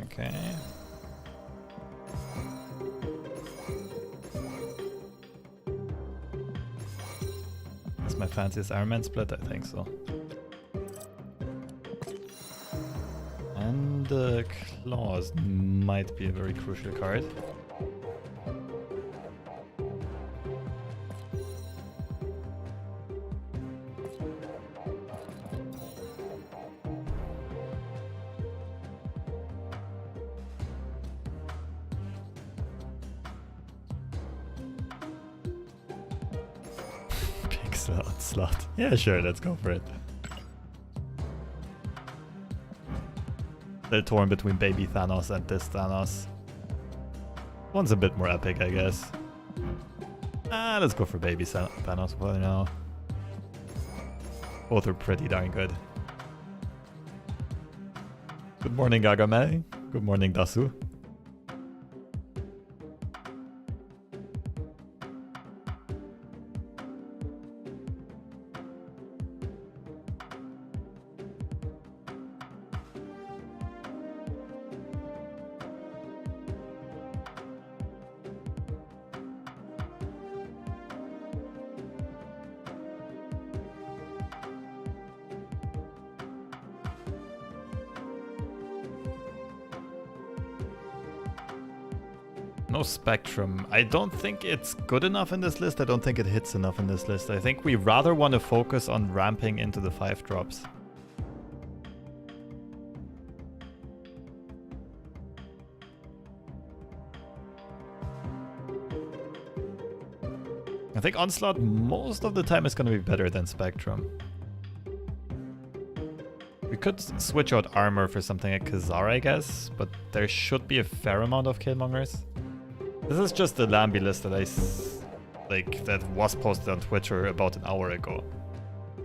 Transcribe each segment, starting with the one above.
Okay. Is my fanciest Iron Man split? I think so. And Claws might be a very crucial card. Onslaught. Yeah, sure, let's go for it. They're torn between baby Thanos and this Thanos. One's a bit more epic, I guess. Let's go for baby Thanos for now. Both are pretty darn good. Good morning, Gagame. Good morning, Dasu. No Spectrum. I don't think it's good enough in this list. I don't think it hits enough in this list. I think we rather want to focus on ramping into the 5 drops. I think Onslaught most of the time is going to be better than Spectrum. We could switch out armor for something like Khazar, I guess, but there should be a fair amount of Killmongers. This is just the Lambi list that that was posted on Twitter about an hour ago.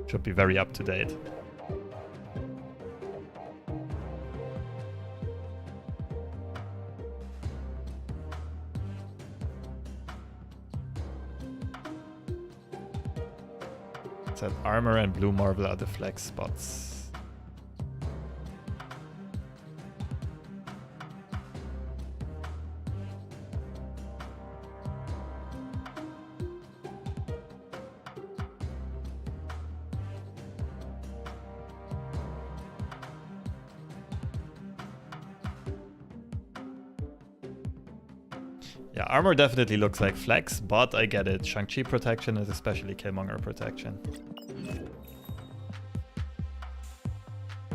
Should be very up to date. It said armor and blue marble are the flex spots. Yeah, armor definitely looks like flex, but I get it. Shang-Chi protection is especially Killmonger protection.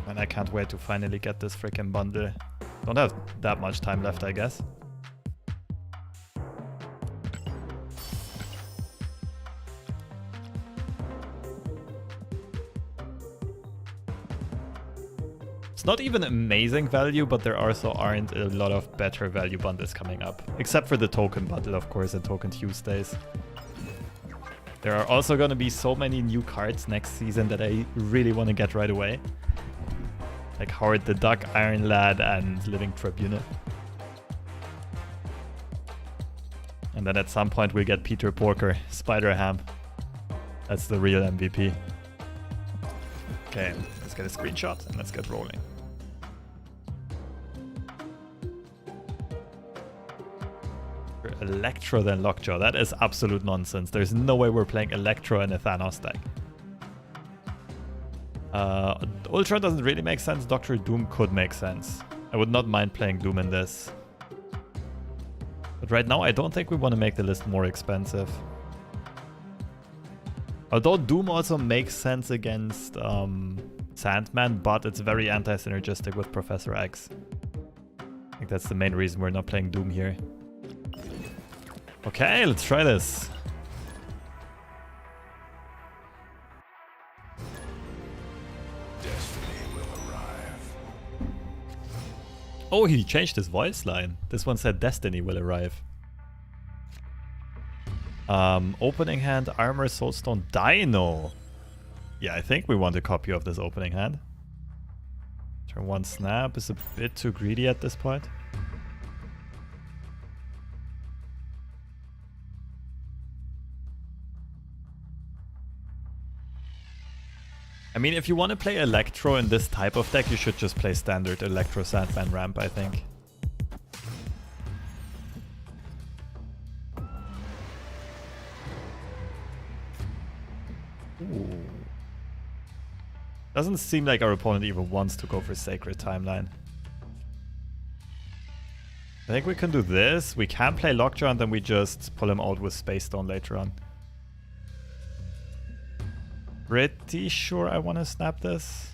And I can't wait to finally get this freaking bundle. Don't have that much time left, I guess. It's not even amazing value, but there also aren't a lot of better value bundles coming up. Except for the token bundle, of course, and Token Tuesdays. There are also going to be so many new cards next season that I really want to get right away. Like Howard the Duck, Iron Lad, and Living Tribunal. And then at some point we'll get Peter Porker, Spider-Ham. That's the real MVP. Okay, let's get a screenshot and let's get rolling. Electro than Lockjaw. That is absolute nonsense. There's no way we're playing Electro in a Thanos deck. Ultra doesn't really make sense. Doctor Doom could make sense. I would not mind playing Doom in this. But right now I don't think we want to make the list more expensive. Although Doom also makes sense against Sandman, but it's very anti-synergistic with Professor X. I think that's the main reason we're not playing Doom here. Okay, let's try this. Destiny will arrive. Oh, he changed his voice line. This one said Destiny will arrive. Opening hand, armor, soulstone, dino. Yeah, I think we want a copy of this opening hand. Turn 1 snap is a bit too greedy at this point. I mean, if you want to play Electro in this type of deck, you should just play standard Electro Sandman ramp, I think. Ooh. Doesn't seem like our opponent even wants to go for Sacred Timeline. I think we can do this. We can play Lockjaw and then we just pull him out with Space Stone later on. Pretty sure I want to snap this.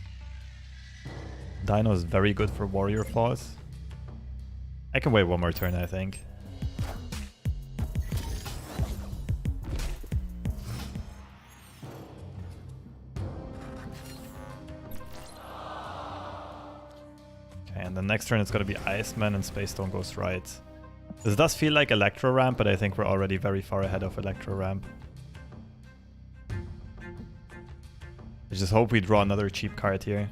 Dino is very good for Warrior Claws. I can wait one more turn, I think. Okay, and the next turn it's going to be Iceman and Space Stone goes right. This does feel like Electro Ramp, but I think we're already very far ahead of Electro Ramp. I just hope we draw another cheap card here.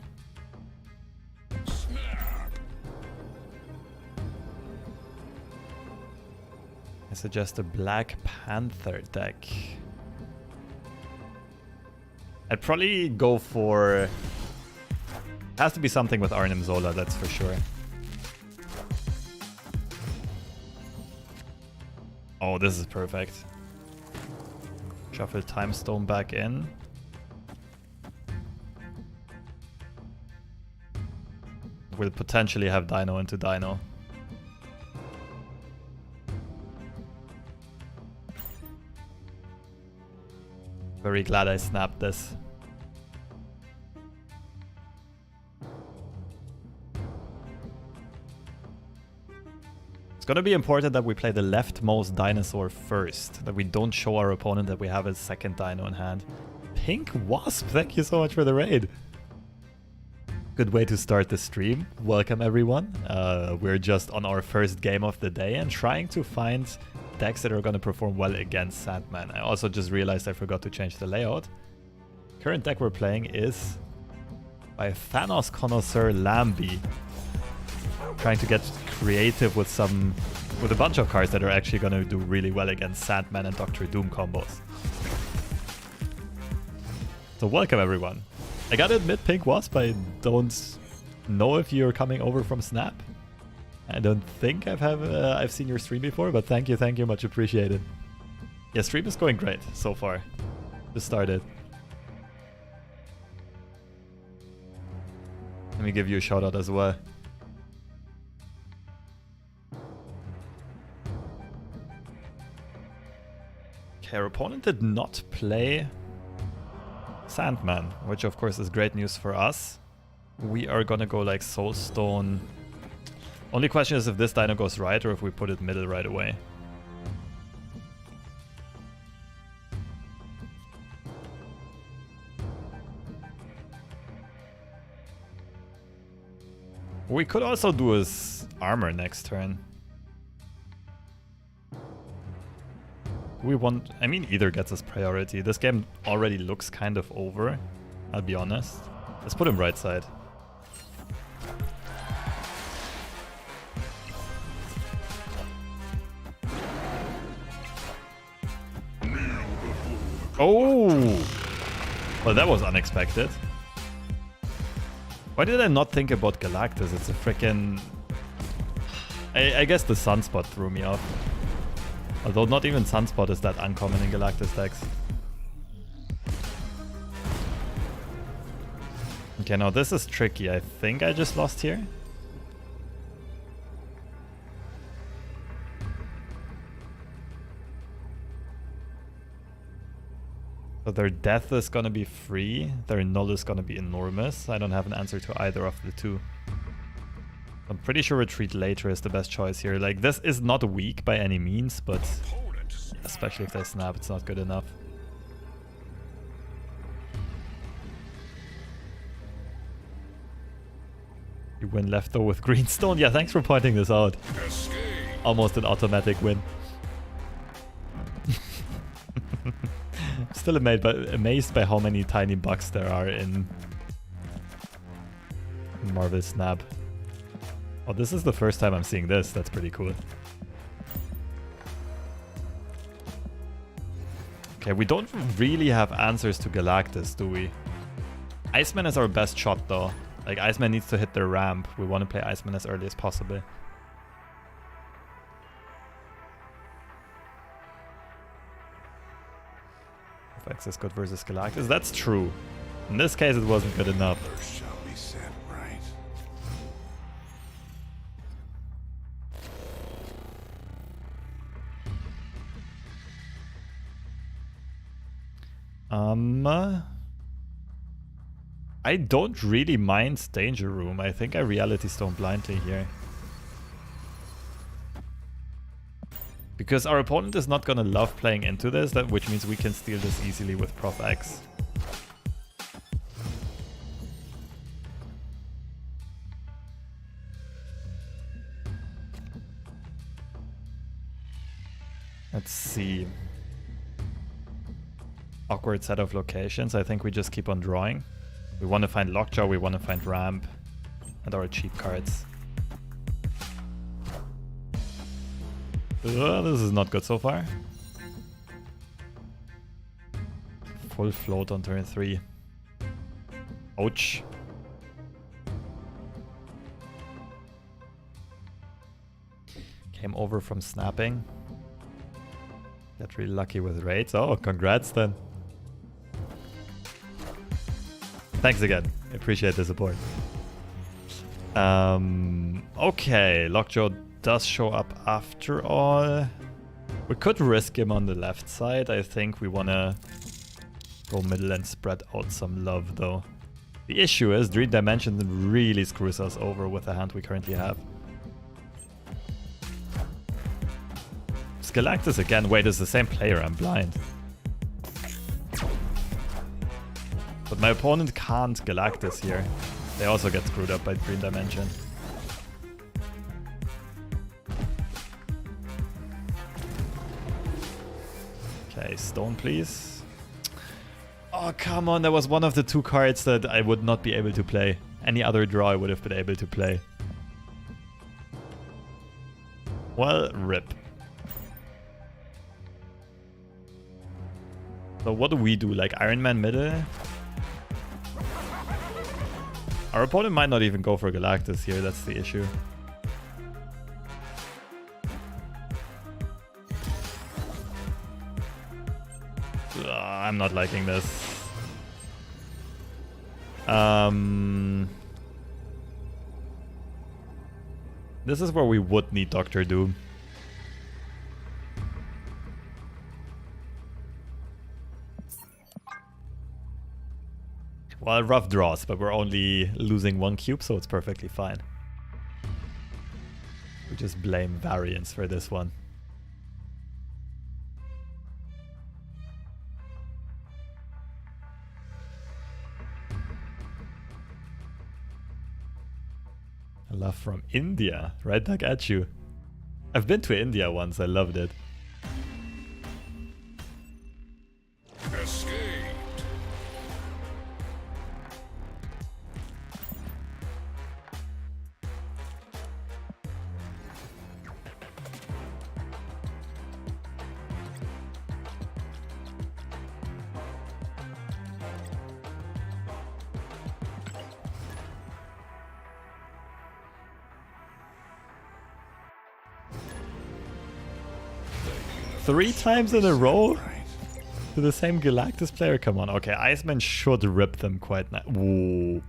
I suggest a Black Panther deck. I'd probably go for... It has to be something with Arnim Zola, that's for sure. Oh, this is perfect. Shuffle Time Stone back in. We'll potentially have Dino into Dino. Very glad I snapped this. It's gonna be important that we play the leftmost dinosaur first. That we don't show our opponent that we have a second dino in hand. Pink Wasp, thank you so much for the raid. Good way to start the stream. Welcome everyone. We're just on our first game of the day and trying to find decks that are going to perform well against Sandman. I also just realized I forgot to change the layout. Current deck we're playing is by Thanos connoisseur Lamby. Trying to get creative with a bunch of cards that are actually going to do really well against Sandman and Dr. Doom combos. So welcome everyone. I gotta admit, Pink Wasp, I don't know if you're coming over from Snap. I don't think I've seen your stream before, but thank you, much appreciated. Yeah, stream is going great so far. Just started. Let me give you a shout out as well. Okay, our opponent did not play Sandman, which of course is great news for us. We are gonna go like Soulstone. Only question is if this dino goes right or if we put it middle right away. We could also do his armor next turn. We want, I mean, either gets us priority. This game already looks kind of over, I'll be honest. Let's put him right side. Oh! Well, that was unexpected. Why did I not think about Galactus? It's a freaking... I guess the Sunspot threw me off. Although not even Sunspot is that uncommon in Galactus decks. Okay, now this is tricky. I think I just lost here. So their death is gonna be free. Their null is gonna be enormous. I don't have an answer to either of the two. I'm pretty sure retreat later is the best choice here. Like, this is not weak by any means, but especially if they snap, it's not good enough. You win left though with Greenstone? Yeah, thanks for pointing this out. Almost an automatic win. Still amazed by how many tiny bugs there are in Marvel Snap. Oh, this is the first time I'm seeing this. That's pretty cool. Okay, we don't really have answers to Galactus, do we? Iceman is our best shot though. Like Iceman needs to hit the ramp. We want to play Iceman as early as possible. Prof X is good versus Galactus. That's true. In this case, it wasn't good enough. Others shall be set right. I don't really mind Danger Room. I think I Reality Stone blindly here. Because our opponent is not gonna love playing into this, which means we can steal this easily with Prof X. Let's see. Awkward set of locations. I think we just keep on drawing. We want to find Lockjaw, we want to find Ramp, and our cheap cards. This is not good so far. Full float on turn 3. Ouch. Came over from snapping. Got really lucky with raids. Oh, congrats then. Thanks again. I appreciate the support. Okay, Lockjaw does show up after all. We could risk him on the left side. I think we want to go middle and spread out some love though. The issue is Dream Dimension really screws us over with the hand we currently have. Galactus again. Wait, it's the same player. I'm blind. But my opponent can't Galactus here. They also get screwed up by Dream Dimension. Okay, Stone please. Oh, come on. That was one of the 2 cards that I would not be able to play. Any other draw I would have been able to play. Well, rip. So what do we do? Like Iron Man middle? Our opponent might not even go for Galactus here, that's the issue. I'm not liking this. This is where we would need Doctor Doom. Well, rough draws, but we're only losing 1 cube, so it's perfectly fine. We just blame variance for this one. Love from India, right back at you. I've been to India once, I loved it. Escaped. Three times in a row to the same Galactus player? Come on. Okay, Iceman should rip them quite nice. Whoa.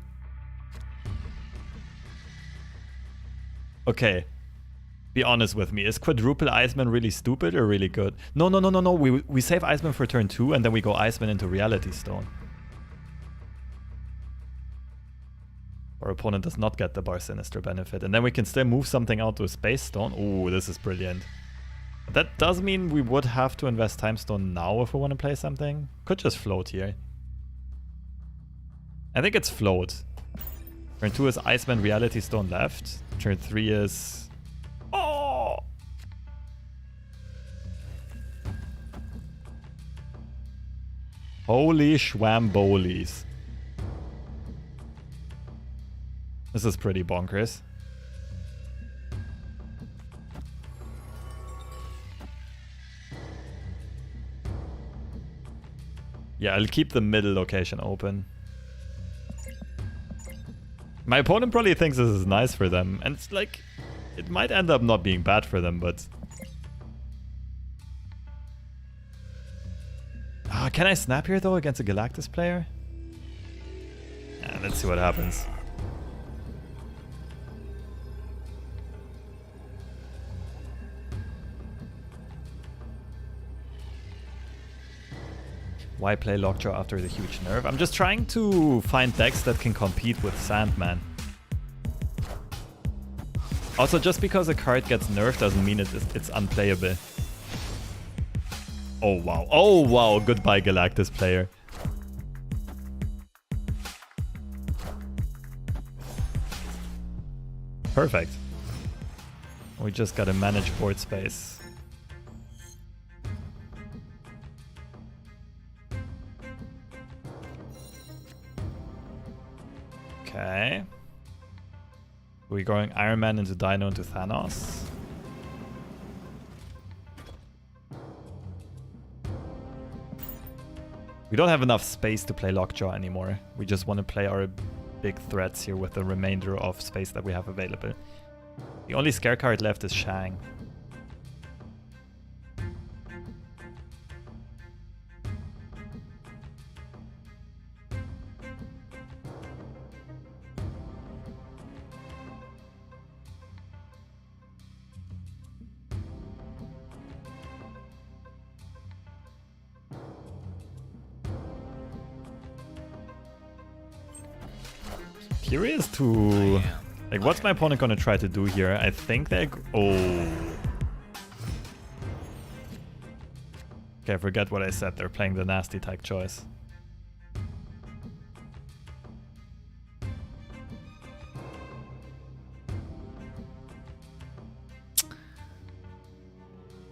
Okay. Be honest with me. Is quadruple Iceman really stupid or really good? No. We save Iceman for turn 2 and then we go Iceman into Reality Stone. Our opponent does not get the Bar Sinister benefit. And then we can still move something out to a Space Stone. Ooh, this is brilliant. That does mean we would have to invest Time Stone now if we want to play something. Could just float here. I think it's float. Turn 2 is Iceman Reality Stone left. Turn 3 is... Oh! Holy schwambolies. This is pretty bonkers. Yeah, I'll keep the middle location open. My opponent probably thinks this is nice for them, and it's like, it might end up not being bad for them, but... can I snap here though against a Galactus player? Let's see what happens. Why play Lockjaw after the huge nerf? I'm just trying to find decks that can compete with Sandman. Also, just because a card gets nerfed doesn't mean it's unplayable. Oh wow. Oh wow, goodbye Galactus player. Perfect. We just gotta manage board space. Okay. We're going Iron Man into Dino into Thanos. We don't have enough space to play Lockjaw anymore. We just want to play our big threats here with the remainder of space that we have available. The only scare card left is Shang. Curious to... Like, what's my opponent gonna try to do here? I think they... Oh. Okay, forget what I said. They're playing the nasty type choice.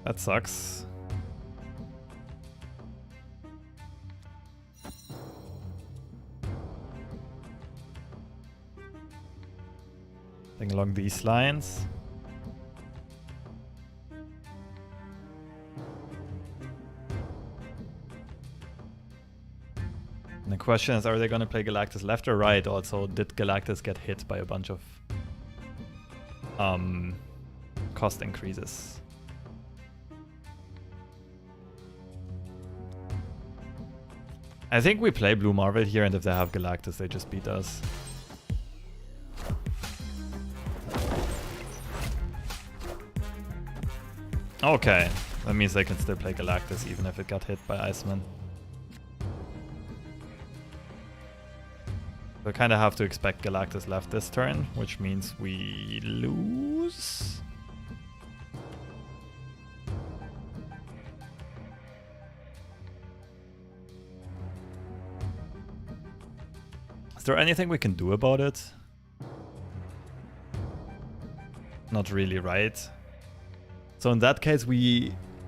That sucks. Along these lines. And the question is, are they going to play Galactus left or right? Also, did Galactus get hit by a bunch of cost increases? I think we play Blue Marvel here, and if they have Galactus, they just beat us. Okay, that means they can still play Galactus even if it got hit by Iceman. So I kind of have to expect Galactus left this turn, which means we lose. Is there anything we can do about it? Not really, right? So in that case,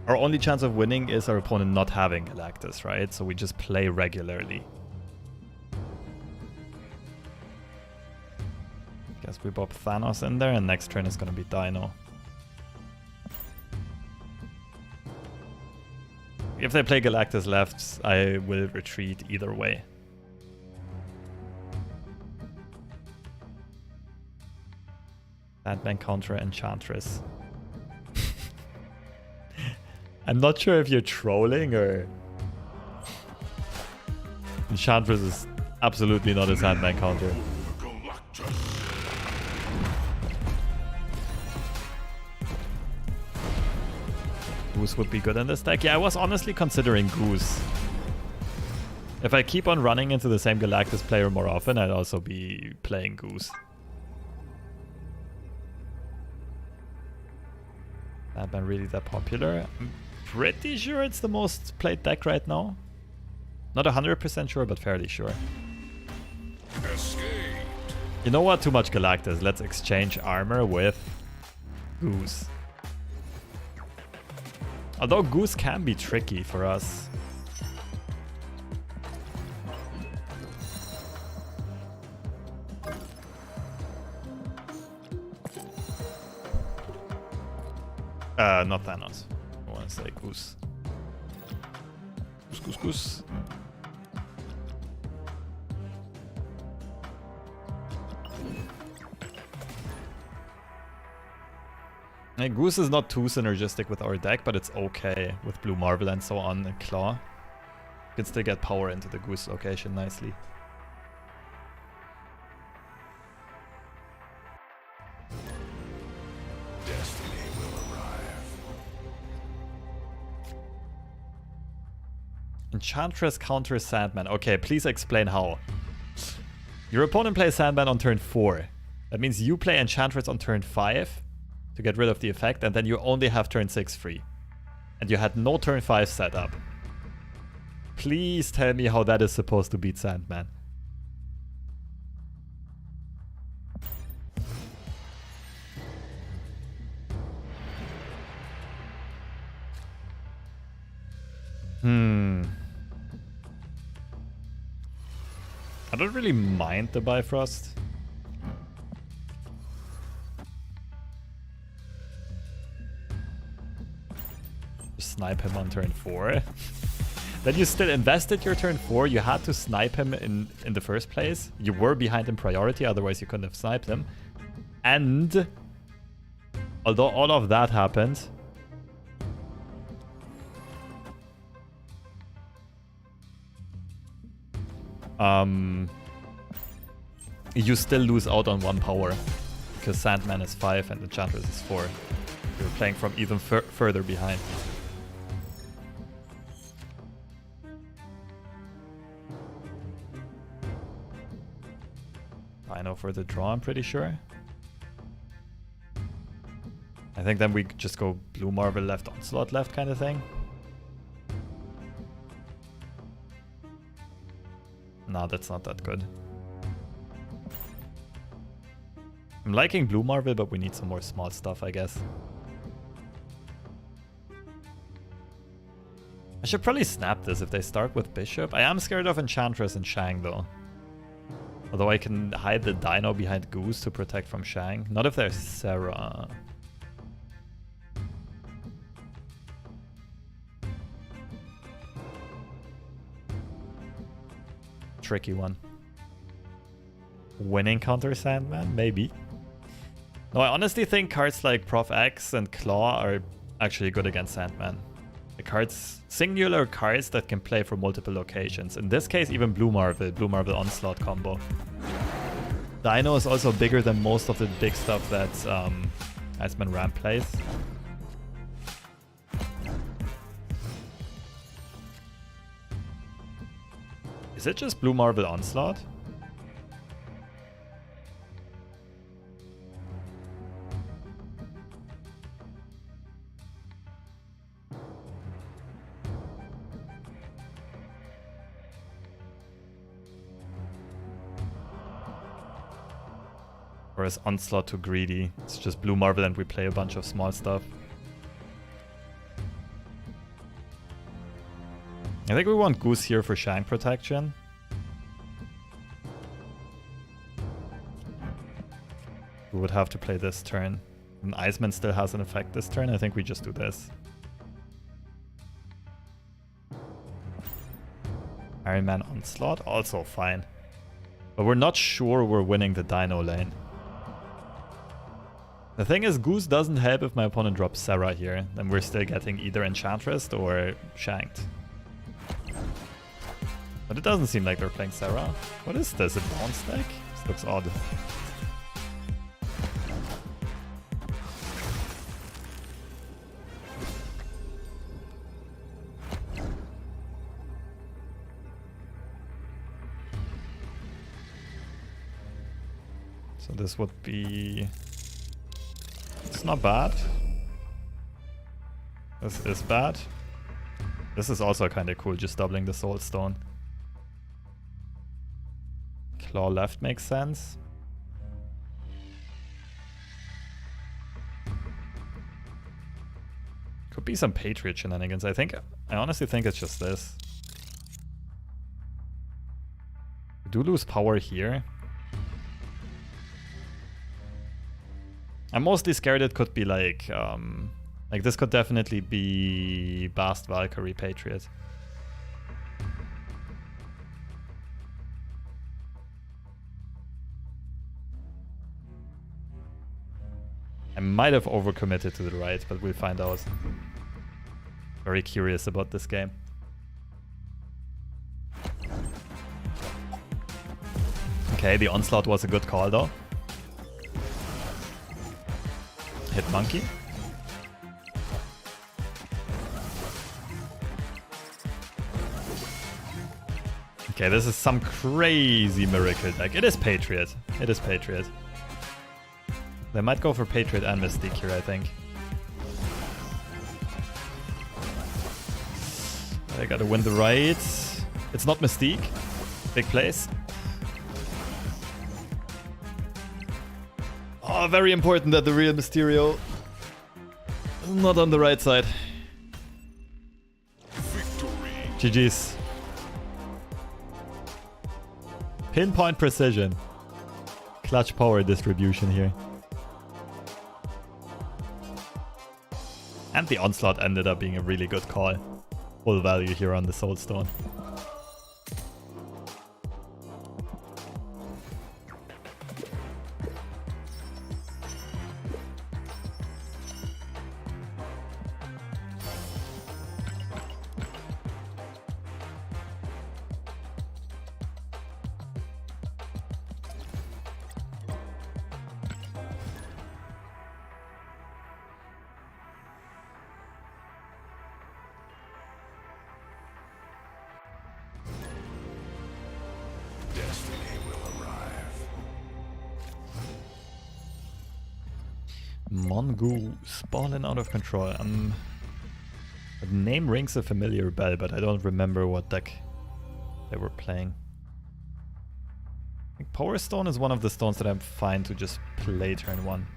our only chance of winning is our opponent not having Galactus, right? So we just play regularly. Guess we pop Thanos in there, and next turn is gonna be Dino. If they play Galactus left, I will retreat either way. Sandman counter Enchantress. I'm not sure if you're trolling or... Enchantress is absolutely not a Sandman counter. Goose would be good in this deck. Yeah, I was honestly considering Goose. If I keep on running into the same Galactus player more often, I'd also be playing Goose. Sandman really that popular? I'm pretty sure it's the most played deck right now. Not 100% sure, but fairly sure. Escape. You know what? Too much Galactus. Let's exchange armor with Goose. Although Goose can be tricky for us. Not Thanos. I want to say Goose. Goose, Goose, Goose. Hey, Goose is not too synergistic with our deck, but it's okay with Blue Marvel and so on and Claw. You can still get power into the Goose location nicely. Destiny will arrive. Enchantress counters Sandman. Okay, please explain how. Your opponent plays Sandman on turn 4. That means you play Enchantress on turn 5 to get rid of the effect, and then you only have turn 6 free. And you had no turn 5 set up. Please tell me how that is supposed to beat Sandman. I don't really mind the Bifrost. Just snipe him on turn 4. Then you still invested your turn 4. You had to snipe him in the first place. You were behind in priority, otherwise you couldn't have sniped him. And although all of that happened, you still lose out on 1 power because Sandman is 5 and Enchantress is 4. You're playing from even further behind. Dino for the draw, I'm pretty sure. I think then we just go Blue Marvel left, Onslaught left kind of thing. No, that's not that good. I'm liking Blue Marvel, but we need some more small stuff, I guess. I should probably snap this if they start with Bishop. I am scared of Enchantress and Shang, though. Although I can hide the Dino behind Goose to protect from Shang. Not if there's Sarah. Tricky one. Winning counter Sandman? Maybe. No, I honestly think cards like Prof X and Claw are actually good against Sandman. The cards, singular cards that can play from multiple locations. In this case, even Blue Marvel Onslaught combo. Dino is also bigger than most of the big stuff that Iceman Ramp plays. Is it just Blue Marvel Onslaught? Or is Onslaught too greedy? It's just Blue Marvel and we play a bunch of small stuff. I think we want Goose here for Shang protection. We would have to play this turn. And Iceman still has an effect this turn. I think we just do this. Iron Man Onslaught, also fine. But we're not sure we're winning the Dino lane. The thing is, Goose doesn't help if my opponent drops Sarah here. Then we're still getting either Enchantress or Shanked. But it doesn't seem like they're playing Sarah. What is this, a bounce deck? This looks odd. So this would be... It's not bad. This is bad. This is also kind of cool, just doubling the Soul Stone. Claw left makes sense. Could be some Patriot shenanigans. I honestly think it's just this. We do lose power here. I'm mostly scared it could be like this could definitely be Bast Valkyrie Patriot. I might have overcommitted to the right, but we'll find out. Very curious about this game. Okay, the Onslaught was a good call though. Hit monkey. Okay, this is some crazy miracle deck. It is Patriot. It is Patriot. They might go for Patriot and Mystique here, I think. They gotta win the right. It's not Mystique. Big place. Oh, very important that the real Mysterio is not on the right side. Victory. GG's. Pinpoint precision. Clutch power distribution here. And the Onslaught ended up being a really good call. Full value here on the Soul Stone. Destiny will arrive. Mongoose, balling out of control. The name rings a familiar bell, but I don't remember what deck they were playing. I think Power Stone is one of the stones that I'm fine to just play turn 1.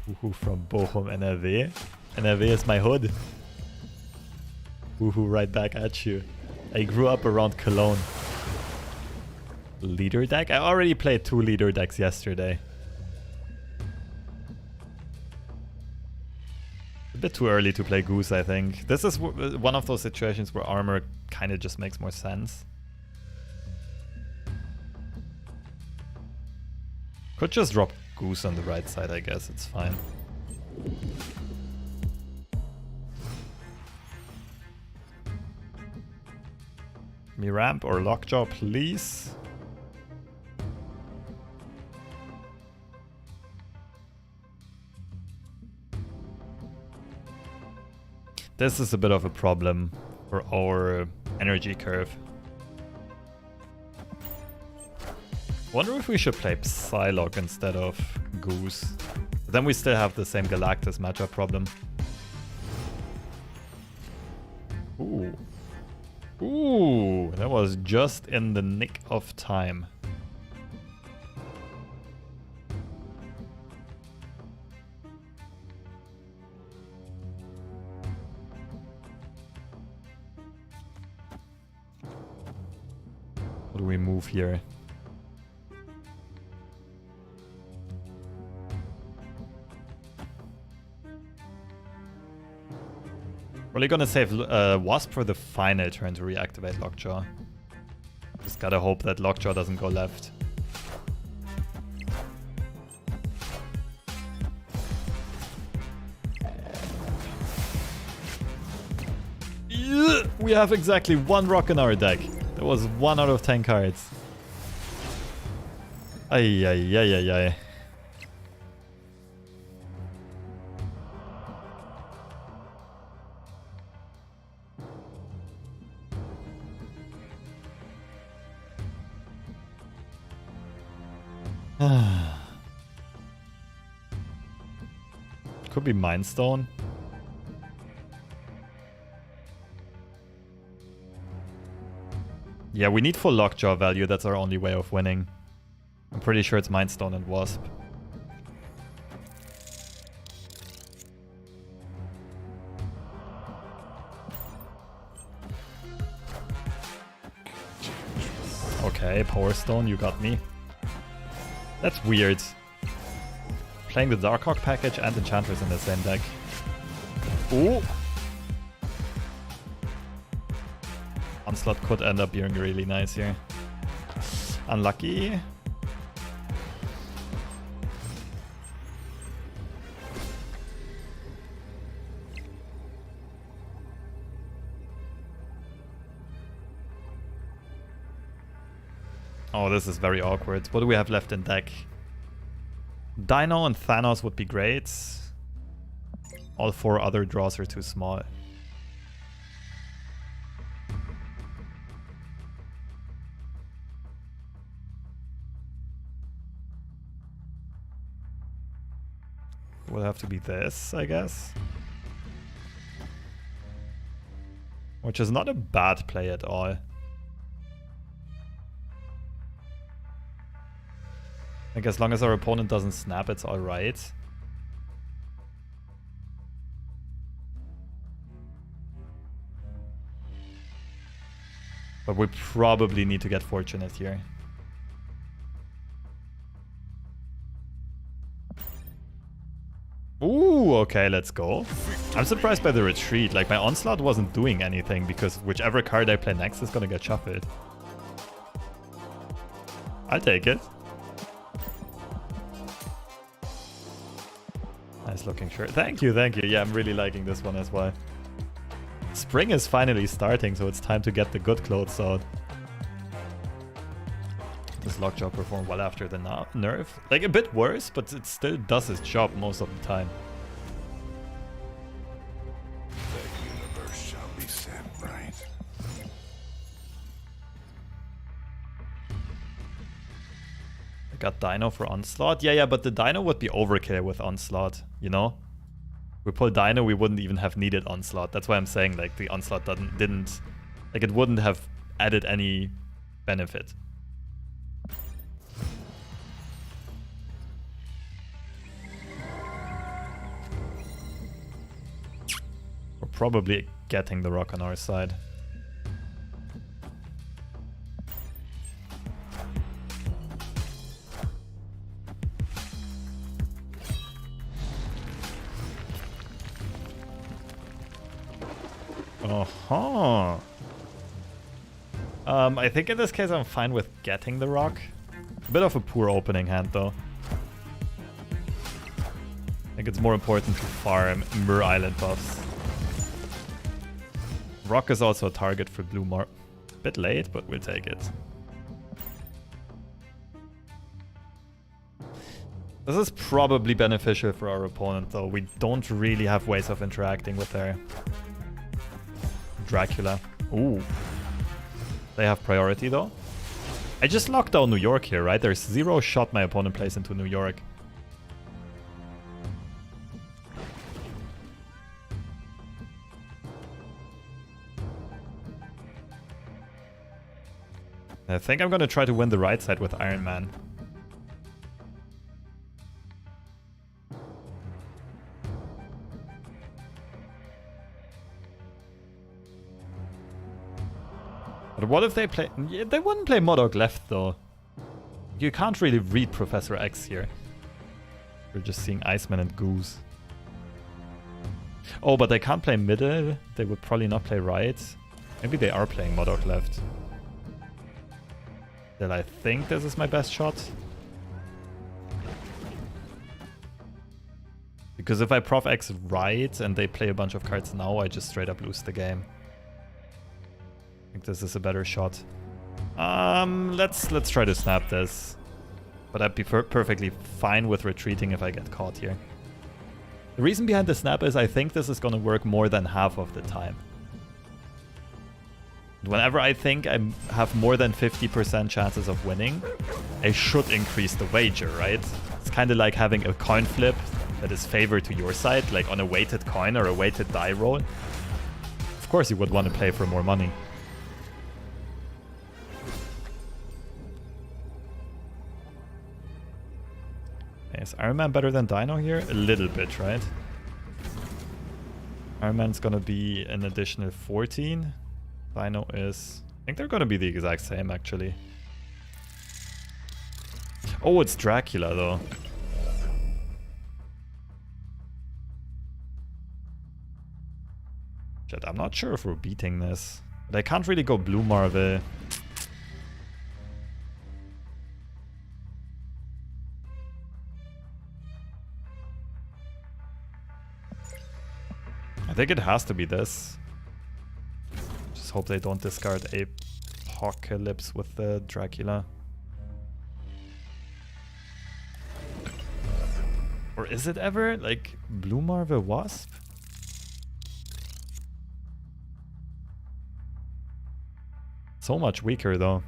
Woohoo from Bochum, NRW. NRW is my hood. Woohoo right back at you. I grew up around Cologne. Leader deck? I already played 2 leader decks yesterday. A bit too early to play Goose, I think. This is one of those situations where armor kind of just makes more sense. Could just drop Goose on the right side, I guess. It's fine. Me ramp or Lockjaw, please. This is a bit of a problem for our energy curve. Wonder if we should play Psy-locke instead of Goose. But then we still have the same Galactus matchup problem. Ooh. Ooh, that was just in the nick of time. What do we move here? Probably gonna save Wasp for the final turn to reactivate Lockjaw. Just gotta hope that Lockjaw doesn't go left. Yeah, we have exactly 1 rock in our deck. That was 1 out of 10 cards. Ay, ay, ay, ay, ay. Could be Mind Stone. Yeah, we need full Lockjaw value. That's our only way of winning. I'm pretty sure it's Mind Stone and Wasp. Okay, Power Stone, you got me. That's weird. Playing the Darkhawk package and Enchantress in the same deck. Ooh! Onslaught could end up being really nice here. Unlucky. Oh, this is very awkward. What do we have left in deck? Dino and Thanos would be great. All 4 other draws are too small. Will have to be this, I guess. Which is not a bad play at all. Like, as long as our opponent doesn't snap, it's alright. But we probably need to get fortunate here. Ooh, okay, let's go. I'm surprised by the retreat. Like, my Onslaught wasn't doing anything because whichever card I play next is gonna get shuffled. I'll take it. Nice looking shirt. Thank you, thank you. Yeah, I'm really liking this one as well. Spring is finally starting, so it's time to get the good clothes out. Does Lockjaw perform well after the nerf? Like, a bit worse, but it still does its job most of the time. The universe shall be set right. I got Dino for Onslaught. Yeah, but the Dino would be overkill with Onslaught, you know? We pull Dino, we wouldn't even have needed Onslaught. That's why I'm saying, like, the Onslaught didn't like, it wouldn't have added any benefit. We're probably getting the rock on our side. Uh-huh. I think in this case I'm fine with getting the rock. A bit of a poor opening hand though. I think it's more important to farm Mir Island buffs. Rock is also a target for blue more. Bit late, but we'll take it. This is probably beneficial for our opponent though. We don't really have ways of interacting with their Dracula. Ooh. They have priority though. I just locked down New York here, right? There's 0 shot my opponent plays into New York. I think I'm gonna try to win the right side with Iron Man. But what if they play... Yeah, they wouldn't play Modok left, though. You can't really read Professor X here. We're just seeing Iceman and Goose. Oh, but they can't play middle. They would probably not play right. Maybe they are playing Modok left. Then I think this is my best shot. Because if I Prof X right and they play a bunch of cards now, I just straight up lose the game. I think this is a better shot. Let's try to snap this. But I'd be perfectly fine with retreating if I get caught here. The reason behind the snap is I think this is going to work more than half of the time. Whenever I think I have more than 50% chances of winning, I should increase the wager, right? It's kind of like having a coin flip that is favored to your side, like on a weighted coin or a weighted die roll. Of course you would want to play for more money. Is Iron Man better than Dino here? A little bit, right? Iron Man's gonna be an additional 14. Dino is... I think they're gonna be the exact same, actually. Oh, it's Dracula, though. Shit, I'm not sure if we're beating this. But I can't really go Blue Marvel. I think it has to be this. Just hope they don't discard Apocalypse with the Dracula. Or is it ever? Like, Blue Marvel Wasp? So much weaker, though.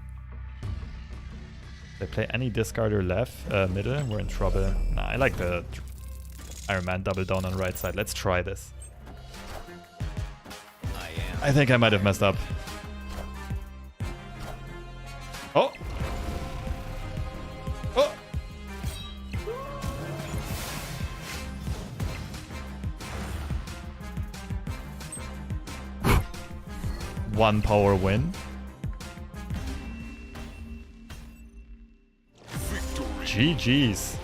They play any discarder left, middle, we're in trouble. Nah, I like the Iron Man double down on right side. Let's try this. I think I might have messed up. Oh! Oh! One power win. GG's.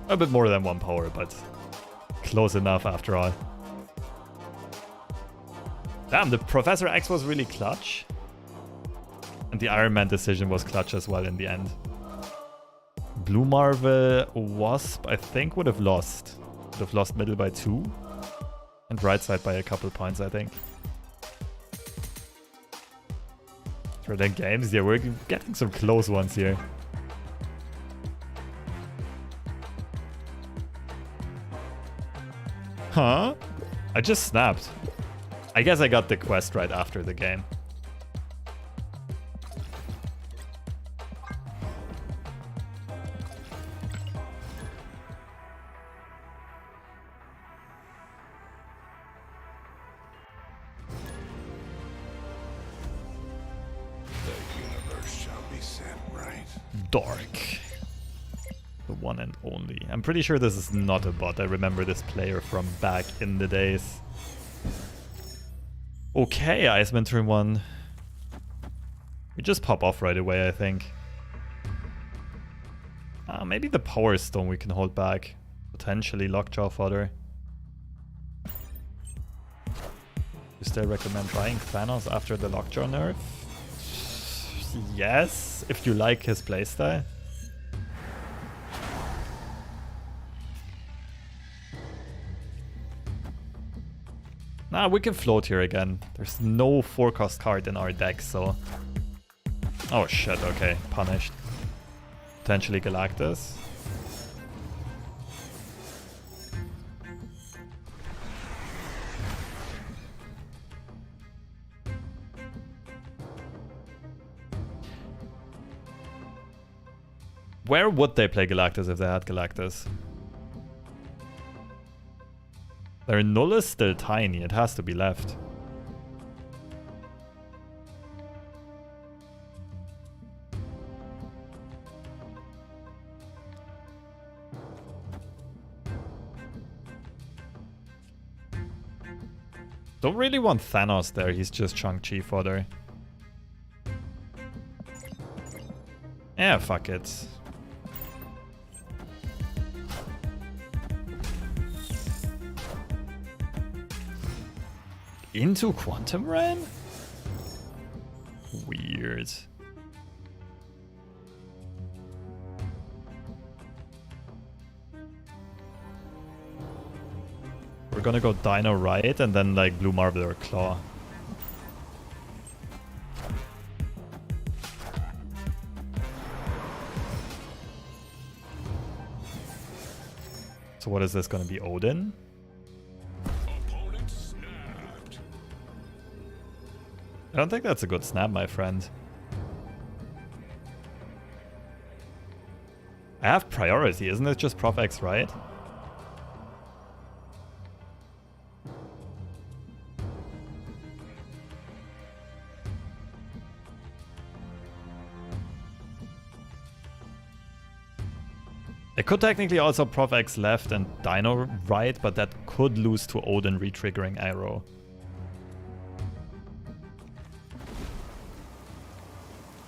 A bit more than one power, but close enough after all. Damn, the Professor X was really clutch. And the Iron Man decision was clutch as well in the end. Blue Marvel Wasp, I think, would have lost. Would have lost middle by 2. And right side by a couple points, I think. For the games, yeah, we're getting some close ones here. Huh? I just snapped. I guess I got the quest right after the game. Dark. The one and only. I'm pretty sure this is not a bot. I remember this player from back in the days. Okay, Iceman turn 1. We just pop off right away, I think. Maybe the Power Stone we can hold back. Potentially Lockjaw fodder. You still recommend trying Thanos after the Lockjaw nerf? Yes, if you like his playstyle. Nah, we can float here again. There's no forecast card in our deck, so... Oh shit, okay, punished. Potentially Galactus. Where would they play Galactus if they had Galactus? Their null is still tiny, it has to be left. Don't really want Thanos there, he's just Shang-Chi fodder. Yeah, fuck it. Into Quantum Realm? Weird. We're gonna go Dino right and then like Blue Marvel or Claw. So what is this gonna be, Odin? I don't think that's a good snap, my friend. I have priority, isn't it just Prof X, right? I could technically also Prof X left and Dino right, but that could lose to Odin re-triggering arrow.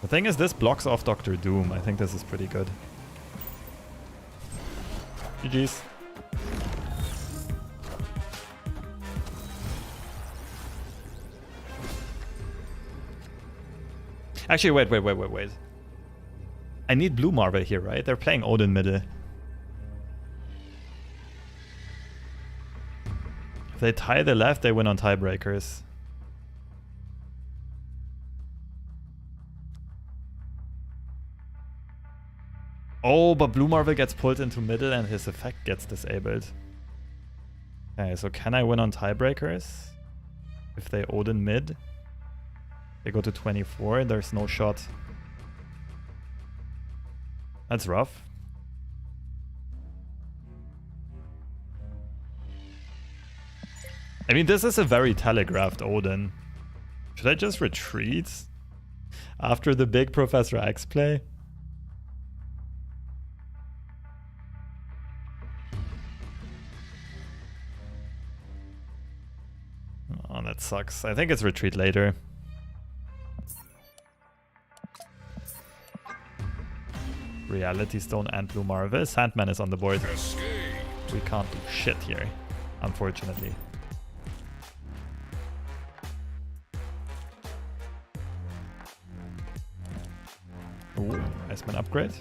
The thing is, this blocks off Doctor Doom. I think this is pretty good. GG's. Actually, wait. I need Blue Marvel here, right? They're playing Odin middle. If they tie the left, they win on tiebreakers. Oh, but Blue Marvel gets pulled into middle and his effect gets disabled. Okay, so can I win on tiebreakers? If they Odin mid? They go to 24, there's no shot. That's rough. I mean, this is a very telegraphed Odin. Should I just retreat after the big Professor X play? Oh, that sucks. I think it's retreat later. Reality Stone and Blue Marvel. Sandman is on the board. We can't do shit here, unfortunately. Ooh, Iceman upgrade.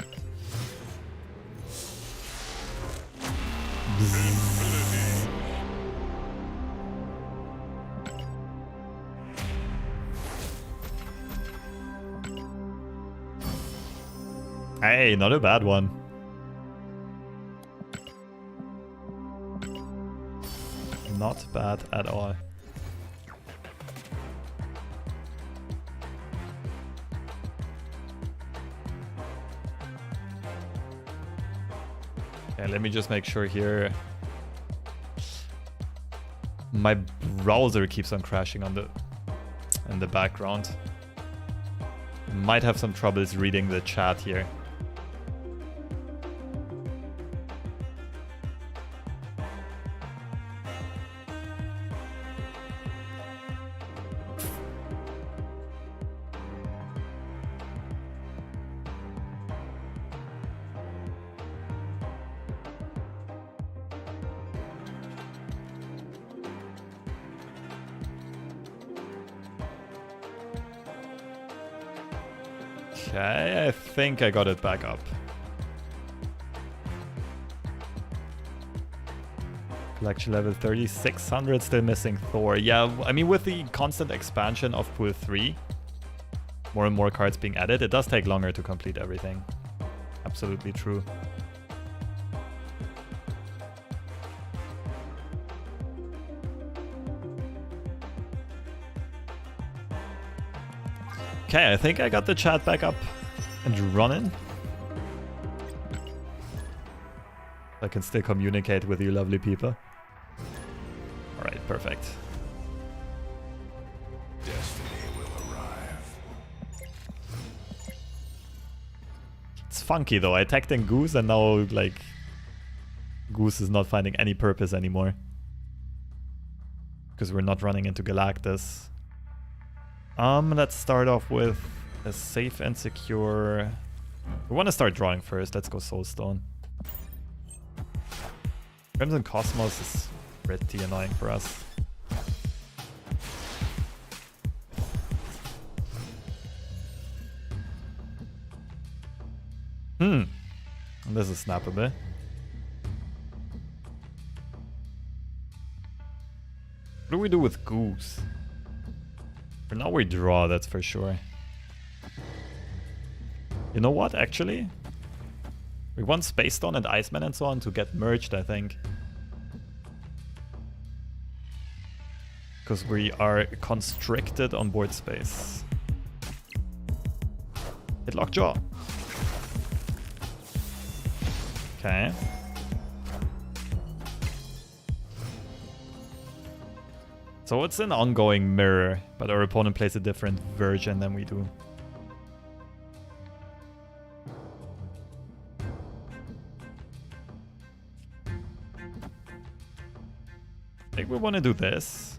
Hey, not a bad one. Not bad at all. Okay, let me just make sure here. My browser keeps on crashing on in the background. Might have some troubles reading the chat here. Okay, I think I got it back up. Collection level 3600, still missing Thor. Yeah, I mean, with the constant expansion of Pool 3, more and more cards being added, it does take longer to complete everything. Absolutely true. Okay, I think I got the chat back up and running. I can still communicate with you lovely people. Alright, perfect. Destiny will arrive. It's funky though, I attacked in Goose and now like Goose is not finding any purpose anymore. Because we're not running into Galactus. Let's start off with a safe and secure. We want to start drawing first. Let's go Soulstone. Crimson Cosmos is pretty annoying for us. This is snappable. What do we do with Goose? For now we draw, that's for sure. You know what, actually? We want Space Stone and Iceman and so on to get merged, I think. Because we are constricted on board space. Hit Lockjaw. Okay. So it's an ongoing mirror, but our opponent plays a different version than we do. I think we want to do this.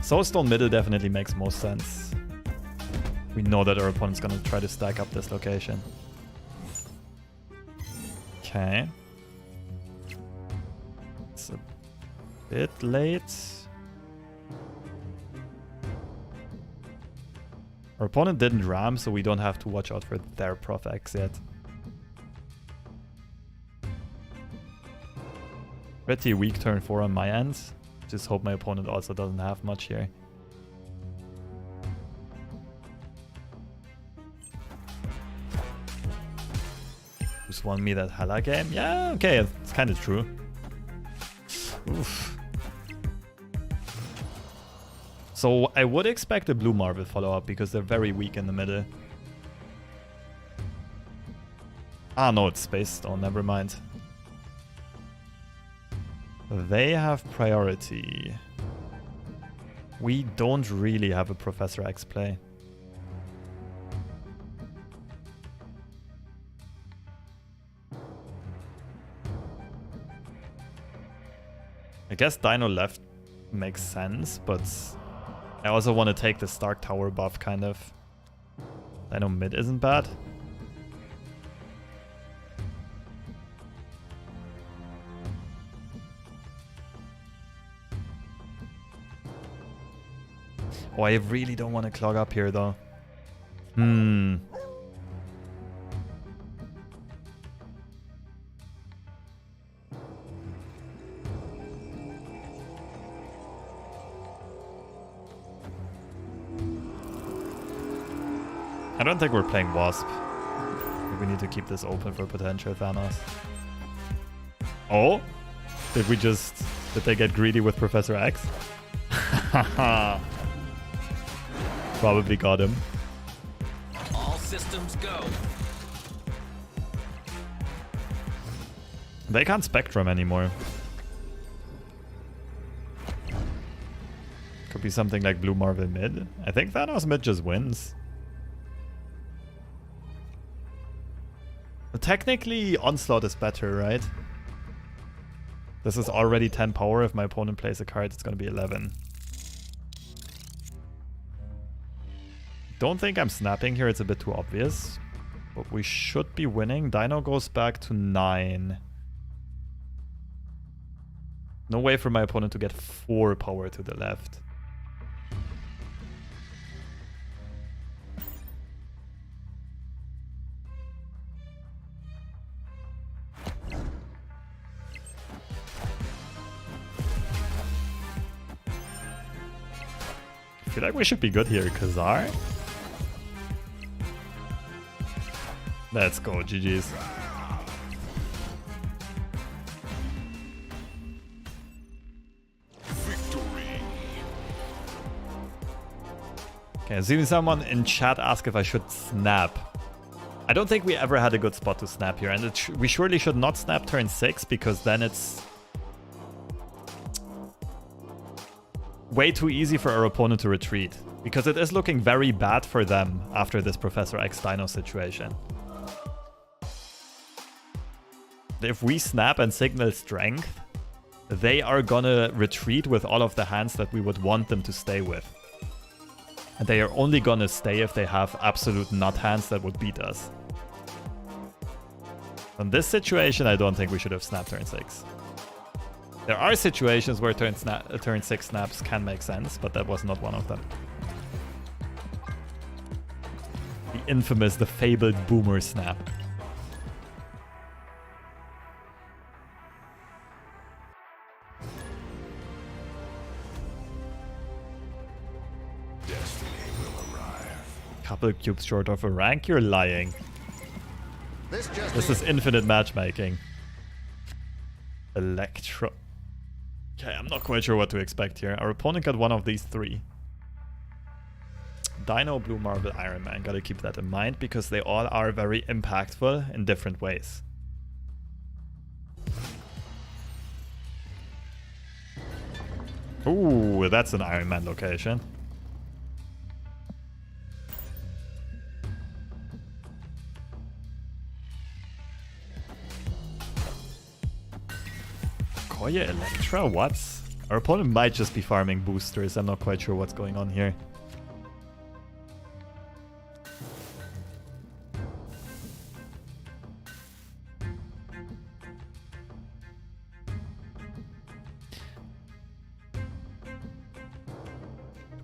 Soulstone middle definitely makes most sense. We know that our opponent's gonna try to stack up this location. Okay. It's a bit late. Our opponent didn't ram, so we don't have to watch out for their Prof X yet. Pretty weak turn 4 on my end. Just hope my opponent also doesn't have much here. Who's won me that Hela game? Yeah, okay, it's kind of true. Oof. So I would expect a blue Marvel follow-up because they're very weak in the middle. Ah, no, it's Space Stone, never mind. They have priority. We don't really have a Professor X play. I guess Dino left makes sense, but I also want to take the Stark Tower buff, kind of. Dino mid isn't bad. Oh, I really don't want to clog up here, though. I don't think we're playing Wasp. We need to keep this open for potential Thanos. Oh? Did they get greedy with Professor X? Haha. Probably got him. All systems go. They can't Spectrum anymore. Could be something like Blue Marvel mid. I think Thanos mid just wins. But technically, Onslaught is better, right? This is already 10 power. If my opponent plays a card, it's going to be 11. Don't think I'm snapping here, it's a bit too obvious. But we should be winning. Dino goes back to 9. No way for my opponent to get 4 power to the left. I feel like we should be good here. Khazar? Let's go, GG's. Victory. Okay, assuming someone in chat asked if I should snap. I don't think we ever had a good spot to snap here, and we surely should not snap turn 6 because then it's way too easy for our opponent to retreat. Because it is looking very bad for them after this Professor X Dino situation. If we snap and signal strength, they are gonna retreat with all of the hands that we would want them to stay with. And they are only gonna stay if they have absolute nut hands that would beat us. In this situation, I don't think we should have snapped turn 6. There are situations where turn 6 snaps can make sense, but that was not one of them. The infamous, the fabled boomer snap. Couple cubes short of a rank? You're lying. This is infinite matchmaking. Electro. Okay, I'm not quite sure what to expect here. Our opponent got one of these 3. Dino, Blue Marvel, Iron Man. Gotta keep that in mind because they all are very impactful in different ways. Ooh, that's an Iron Man location. Koya Electra? What? Our opponent might just be farming boosters. I'm not quite sure what's going on here.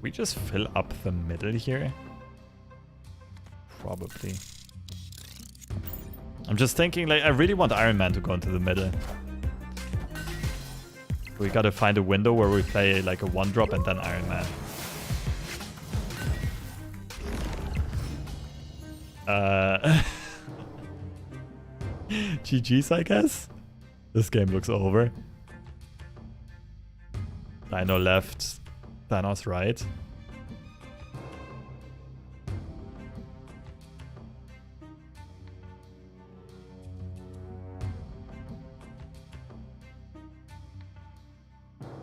We just fill up the middle here? Probably. I'm just thinking, like, I really want Iron Man to go into the middle. We gotta find a window where we play like a 1-drop and then Iron Man. GG's, I guess. This game looks over. Dino left, Thanos right.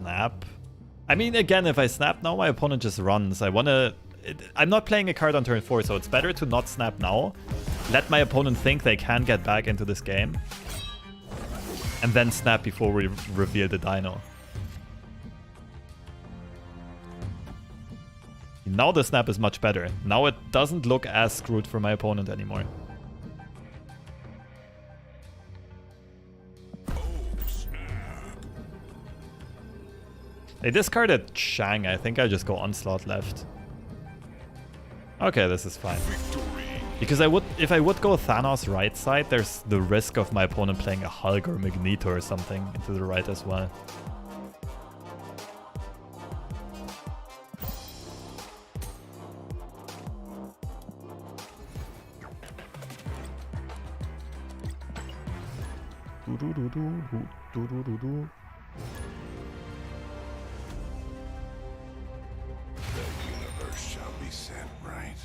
Snap. I mean, again, if I snap now, my opponent just runs. I'm not playing a card on turn 4, so it's better to not snap now. Let my opponent think they can get back into this game. And then snap before we reveal the Dino. Now the snap is much better. Now it doesn't look as screwed for my opponent anymore. They discarded Shang. I think I just go Onslaught left. Okay, this is fine. Because if I would go Thanos right side, there's the risk of my opponent playing a Hulk or Magneto or something into the right as well. Universe shall be set right.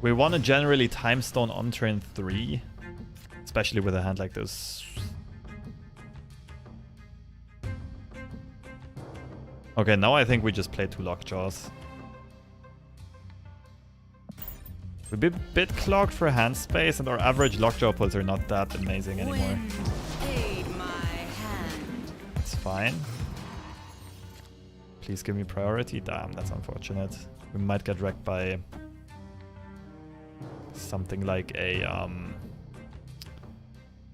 We want to generally time stone on turn 3, especially with a hand like this. Okay, now I think we just play 2 Lockjaws. We're a bit clogged for hand space, and our average Lockjaw pulls are not that amazing anymore. It's fine. Please give me priority. Damn, that's unfortunate. We might get wrecked by something like a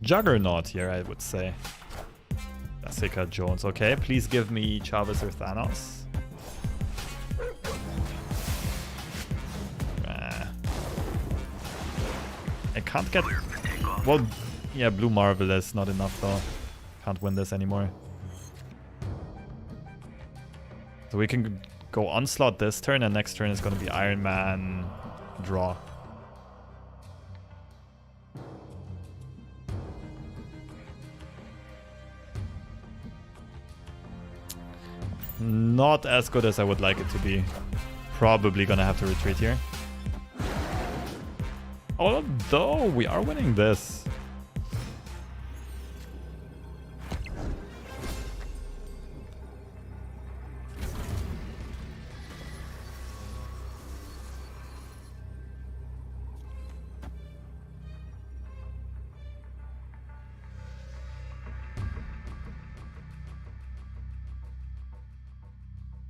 Juggernaut here, I would say. Jessica Jones. Okay, please give me Chavez or Thanos. I can't get... Well, yeah, Blue Marvel is not enough though. Can't win this anymore. So we can go Onslaught this turn, and next turn is going to be Iron Man draw. Not as good as I would like it to be. Probably gonna have to retreat here. Although we are winning this.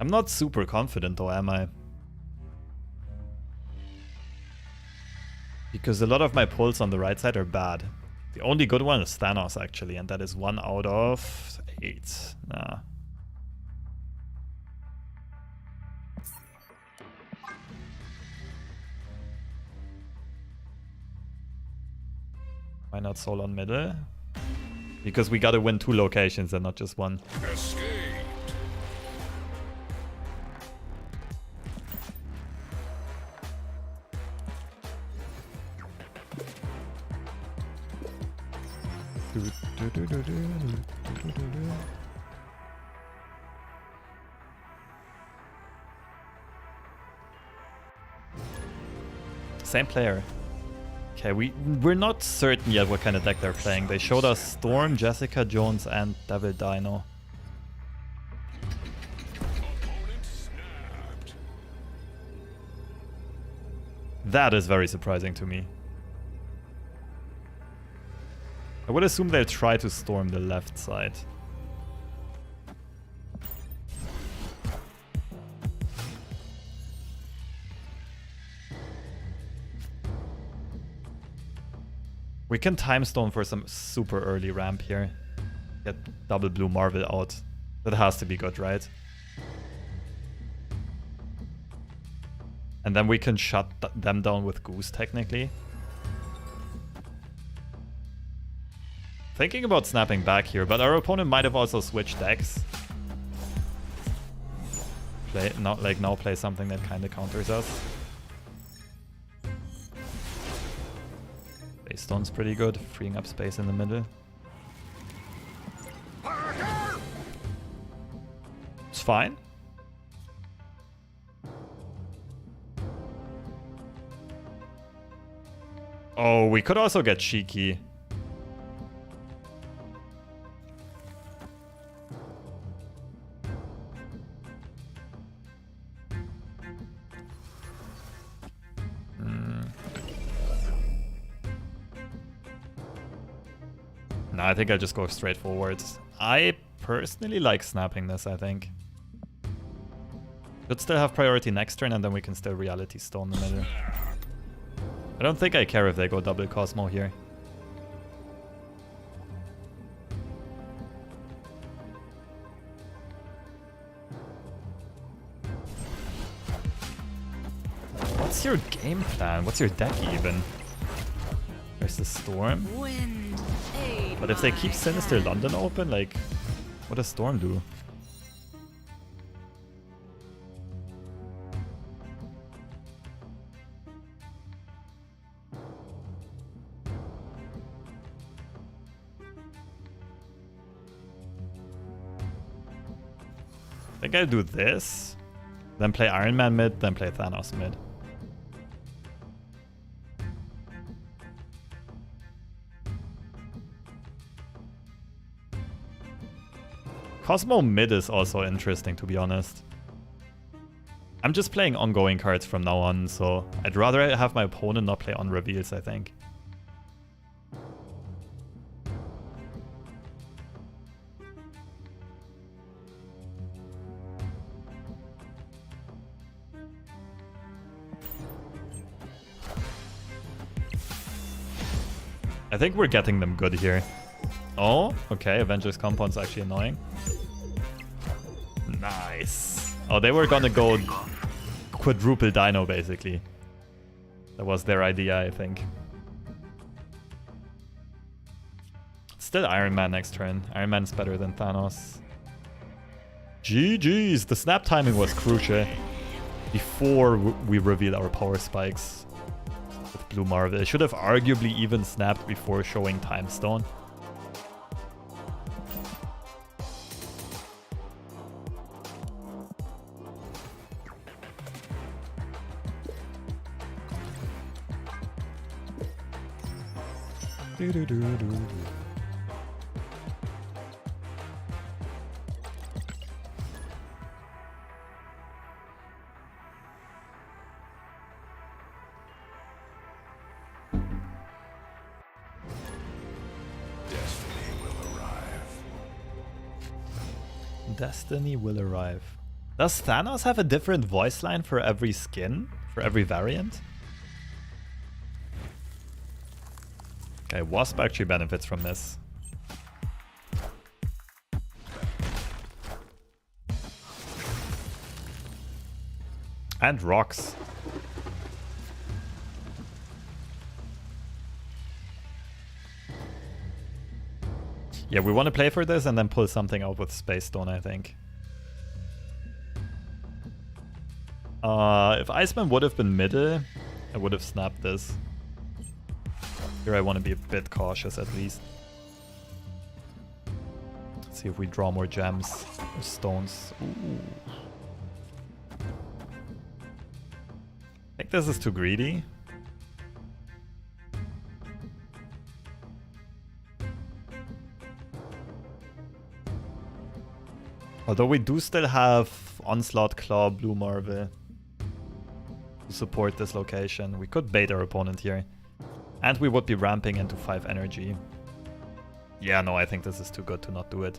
I'm not super confident though, am I? Because a lot of my pulls on the right side are bad. The only good one is Thanos actually, and that is 1 out of 8. Nah. Why not Soul on middle? Because we gotta win 2 locations and not just 1. Escape. Same player. Okay, we're not certain yet what kind of deck they're playing. They showed us Storm, Jessica Jones, and Devil Dino. That is very surprising to me. I would assume they'll try to storm the left side. We can time stone for some super early ramp here. Get double Blue Marvel out. That has to be good, right? And then we can shut them down with Goose, technically. Thinking about snapping back here, but our opponent might have also switched decks. Now play something that kind of counters us. Base Stone's pretty good, freeing up space in the middle. It's fine. Oh, we could also get cheeky. No, I think I'll just go straight forwards. I personally like snapping this, I think. Should still have priority next turn, and then we can still Reality Stone the middle. I don't think I care if they go double Cosmo here. What's your game plan? What's your deck even? There's the Storm. Wind, But if they keep Sinister London open, like, what does Storm do? I think I'll do this, then play Iron Man mid, then play Thanos mid. Cosmo mid is also interesting, to be honest. I'm just playing ongoing cards from now on, so I'd rather have my opponent not play on reveals, I think. I think we're getting them good here. Oh, okay, Avengers Compound's actually annoying. Nice. Oh, they were gonna go quadruple Dino, basically. That was their idea, I think. Still Iron Man next turn. Iron Man's better than Thanos. GG's! The snap timing was crucial. Before we revealed our power spikes with Blue Marvel. It should have arguably even snapped before showing Time Stone. Destiny will arrive. Does Thanos have a different voice line for every skin? For every variant? Okay, Wasp actually benefits from this. And rocks. Yeah, we want to play for this and then pull something out with Space Stone, I think. If Iceman would have been middle, I would have snapped this. Here I want to be a bit cautious at least. Let's see if we draw more gems or stones. Ooh. I think this is too greedy. Although we do still have Onslaught, Claw, Blue Marvel to support this location. We could bait our opponent here. And we would be ramping into 5 energy. Yeah, no, I think this is too good to not do it.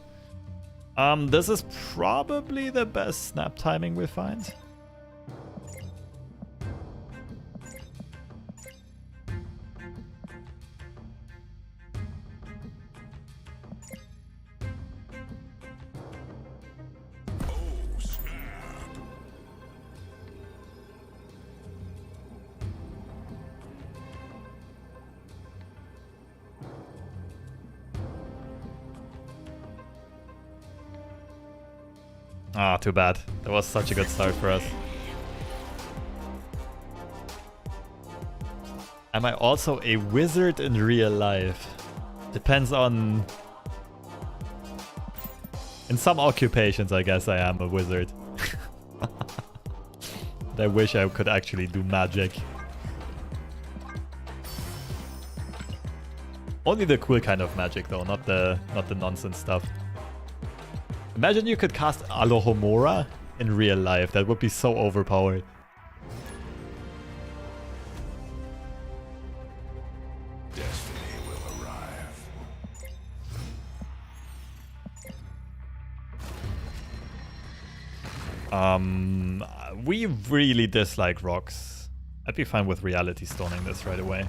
This is probably the best snap timing we'll find. Ah, too bad. That was such a good start for us. Am I also a wizard in real life? Depends on... In some occupations, I guess I am a wizard. I wish I could actually do magic. Only the cool kind of magic though, not the nonsense stuff. Imagine you could cast Alohomora in real life. That would be so overpowered. Destiny will arrive. We really dislike rocks. I'd be fine with reality stoning this right away.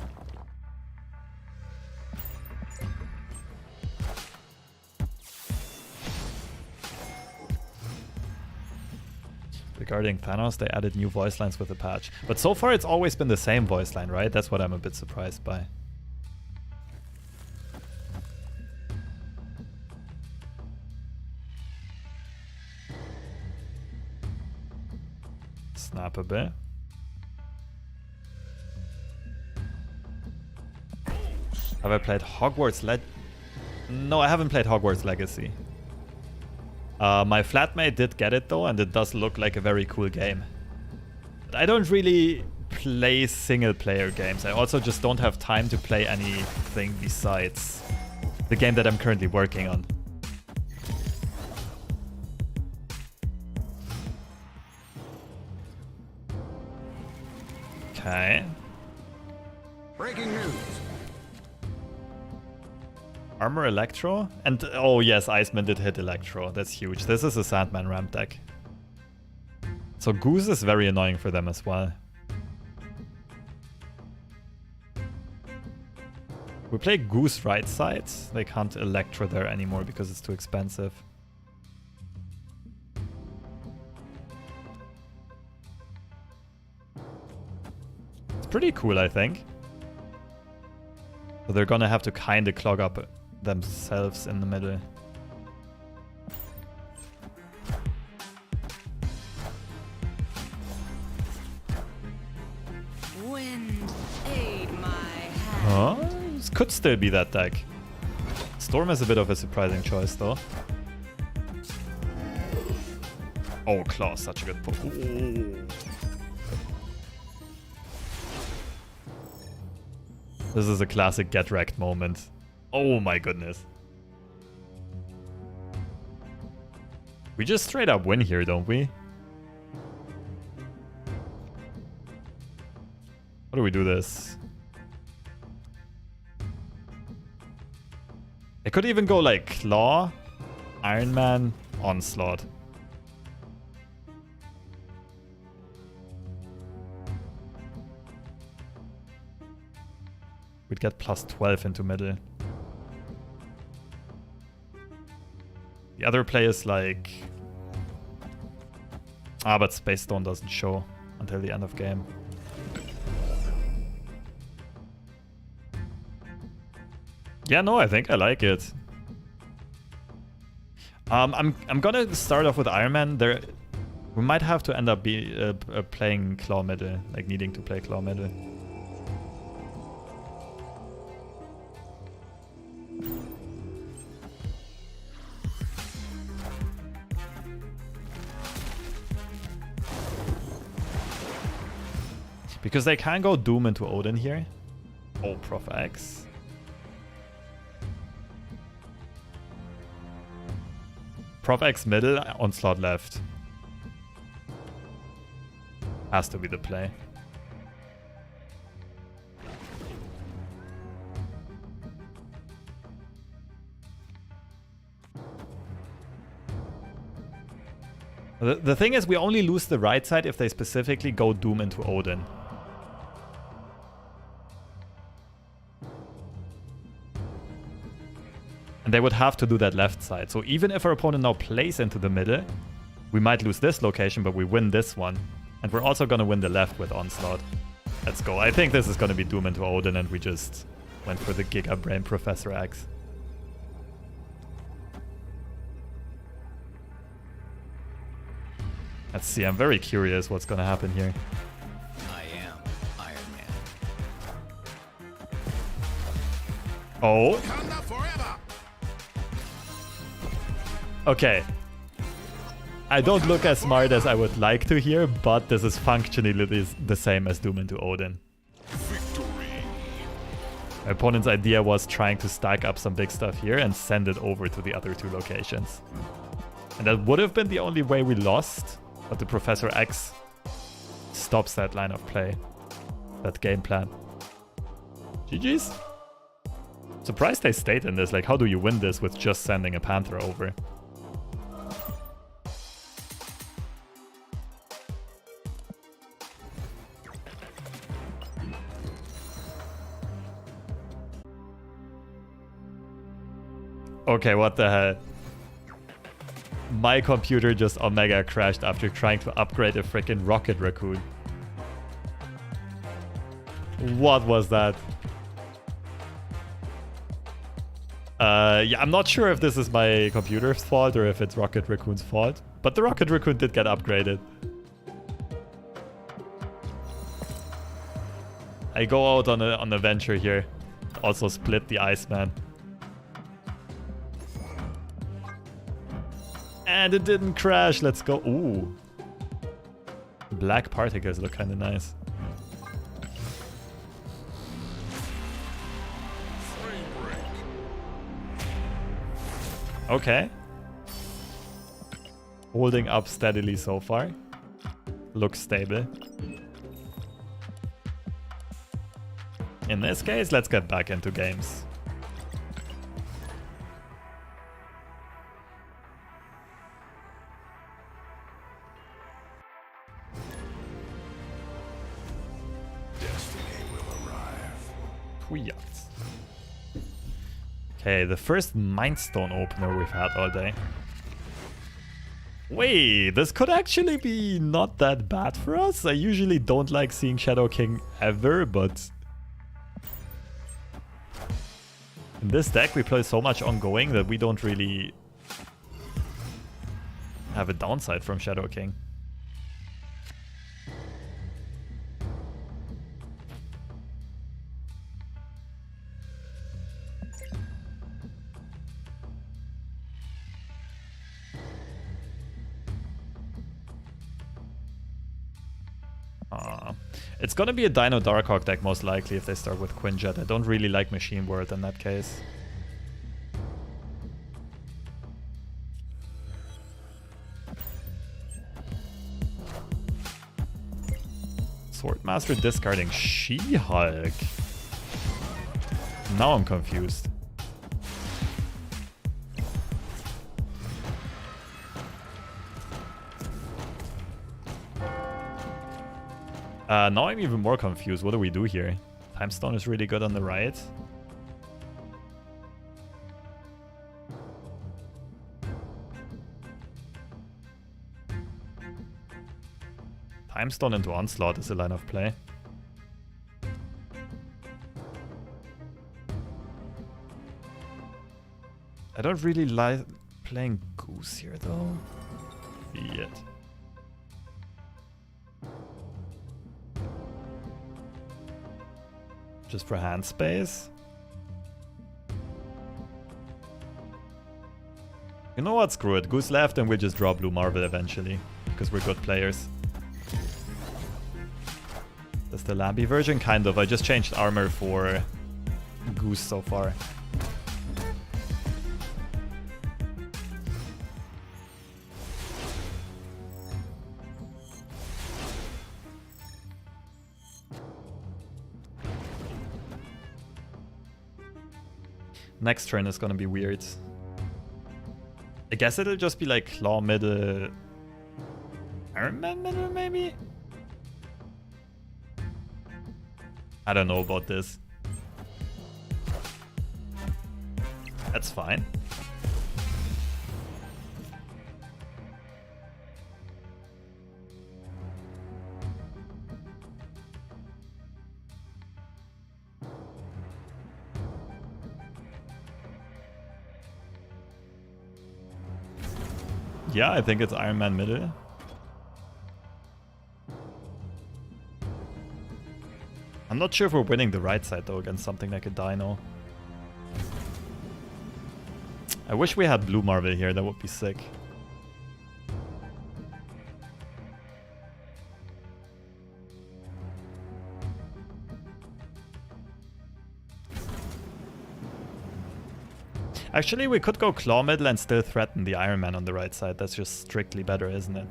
Regarding Thanos, they added new voice lines with the patch. But so far it's always been the same voice line, right? That's what I'm a bit surprised by. Snap a bit. Have I played Hogwarts No, I haven't played Hogwarts Legacy. My flatmate did get it though, and it does look like a very cool game. But I don't really play single player games. I also just don't have time to play anything besides the game that I'm currently working on. Okay. Breaking news. Armor Electro? And oh yes, Iceman did hit Electro. That's huge. This is a Sandman ramp deck. So Goose is very annoying for them as well. We play Goose right side. They can't Electro there anymore because it's too expensive. It's pretty cool, I think. So they're gonna have to kinda clog up themselves in the middle. Wind, aid my hand. Huh? This could still be that deck. Storm is a bit of a surprising choice though. Oh, Claw, such a good pull. Ooh. This is a classic get wrecked moment. Oh my goodness. We just straight up win here, don't we? How do we do this? I could even go like Claw, Iron Man, Onslaught. We'd get plus 12 into middle. The other play is like... Ah, but Space Stone doesn't show until the end of game. Yeah, no, I think I like it. I'm gonna start off with Iron Man. We might have to end up playing Claw middle, like needing to play Claw middle. Because they can go Doom into Odin here. Oh, Prof X. Prof X middle, Onslaught left. Has to be the play. The thing is, we only lose the right side if they specifically go Doom into Odin. And they would have to do that left side. So even if our opponent now plays into the middle, we might lose this location, but we win this one. And we're also going to win the left with Onslaught. Let's go. I think this is going to be Doom into Odin, and we just went for the Giga-brain Prof X. Let's see, I'm very curious what's gonna happen here. I am Iron Man. Oh. Wakanda forever. Okay. I don't look as smart as I would like to here, but this is functionally the same as Doom into Odin. Victory. My opponent's idea was trying to stack up some big stuff here and send it over to the other two locations. And that would have been the only way we lost, but the Professor X stops that line of play, that game plan. GG's. Surprised they stayed in this. Like, how do you win this with just sending a Panther over? Okay, what the hell? My computer just Omega crashed after trying to upgrade a freaking Rocket Raccoon. What was that? Yeah, I'm not sure if this is my computer's fault or if it's Rocket Raccoon's fault, but the Rocket Raccoon did get upgraded. I go out on a venture here. Also split the Iceman. And it didn't crash. Let's go. Ooh. Black particles look kind of nice. Okay. Holding up steadily so far. Looks stable. In this case, let's get back into games. Okay, the first Mind Stone opener we've had all day. Wait, this could actually be not that bad for us. I usually don't like seeing Shadow King ever, but in this deck we play so much ongoing that we don't really have a downside from Shadow King. It's gonna be a Dino Darkhawk deck most likely if they start with Quinjet. I don't really like Machine World in that case. Swordmaster discarding She-Hulk. Now I'm confused. Now I'm even more confused. What do we do here? Time Stone is really good on the right. Time Stone into Onslaught is a line of play. I don't really like playing Goose here though. Yet. Just for hand space. You know what? Screw it. Goose left and we just draw Blue Marvel eventually. Because we're good players. That's the Lambie version? Kind of. I just changed armor for Goose so far. Next turn is gonna be weird. I guess it'll just be like Claw middle, Iron Man middle maybe? I don't know about this. That's fine. Yeah, I think it's Iron Man middle. I'm not sure if we're winning the right side though against something like a Dino. I wish we had Blue Marvel here, that would be sick. Actually, we could go Claw middle and still threaten the Iron Man on the right side. That's just strictly better, isn't it?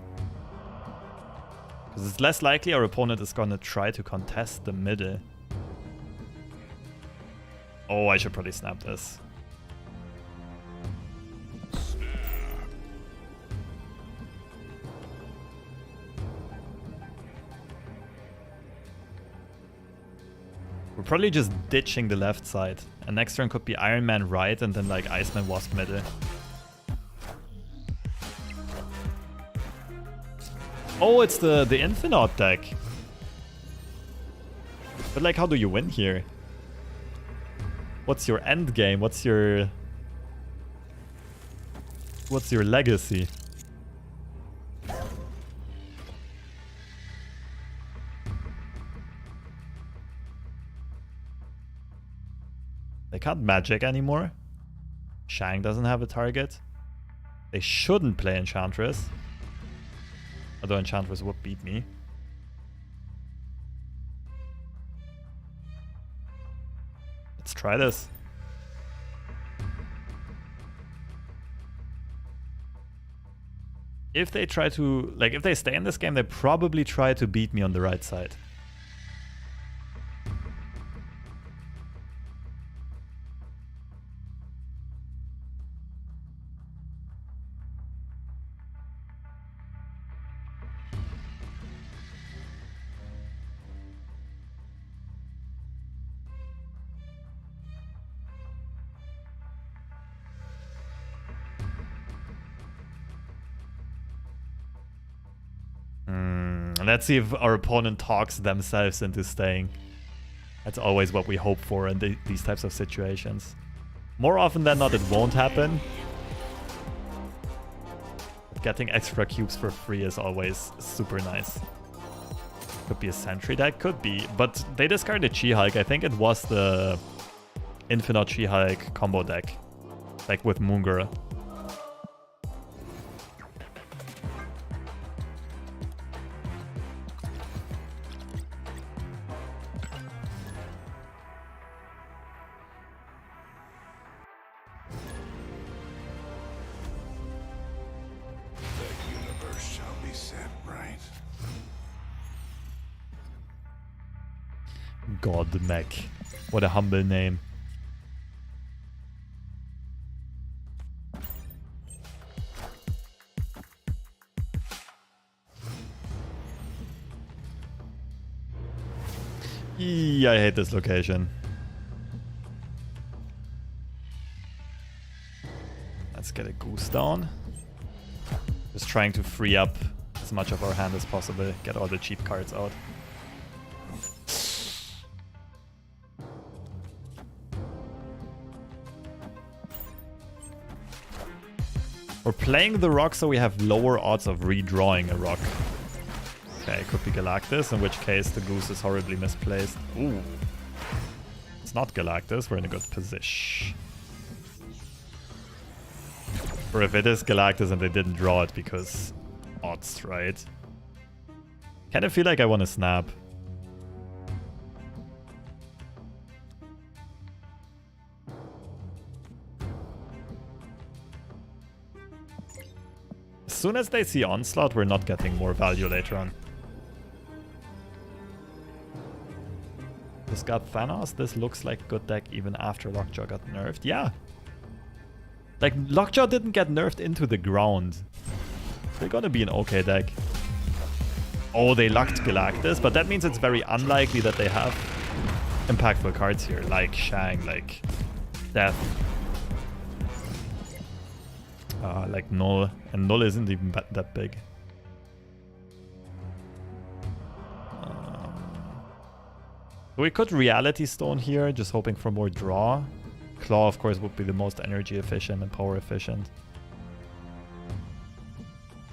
Because it's less likely our opponent is gonna try to contest the middle. Oh, I should probably snap this. We're probably just ditching the left side. And next turn could be Iron Man right and then like Iceman Wasp middle. Oh, it's the Infinite deck. But like, how do you win here? What's your end game? What's your legacy? They can't magic anymore. Shang doesn't have a target. They shouldn't play Enchantress. Although Enchantress would beat me. Let's try this. If they try to, like, if they stay in this game, they probably try to beat me on the right side. Let's see if our opponent talks themselves into staying. That's always what we hope for in these types of situations. More often than not, it won't happen. Getting extra cubes for free is always super nice. Could be a Sentry deck, could be. But they discarded She-Hulk. I think it was the Infinite She-Hulk combo deck. Like with Moongirl. God Mech. What a humble name. Yeah, I hate this location. Let's get a Goose down. Just trying to free up as much of our hand as possible. Get all the cheap cards out. We're playing the rock so we have lower odds of redrawing a rock. Okay, it could be Galactus, in which case the Goose is horribly misplaced. Ooh. It's not Galactus, we're in a good position. Or if it is Galactus and they didn't draw it because odds, right? Kinda feel like I want to snap. As soon as they see Onslaught, we're not getting more value later on. This got Thanos. This looks like a good deck even after Lockjaw got nerfed. Yeah. Like, Lockjaw didn't get nerfed into the ground. They're gonna be an okay deck. Oh, they lucked Galactus, but that means it's very unlikely that they have impactful cards here, like Shang, like Death. Like Null, and Null isn't even that big. We could Reality Stone here, just hoping for more draw. Claw, of course, would be the most energy efficient and power efficient.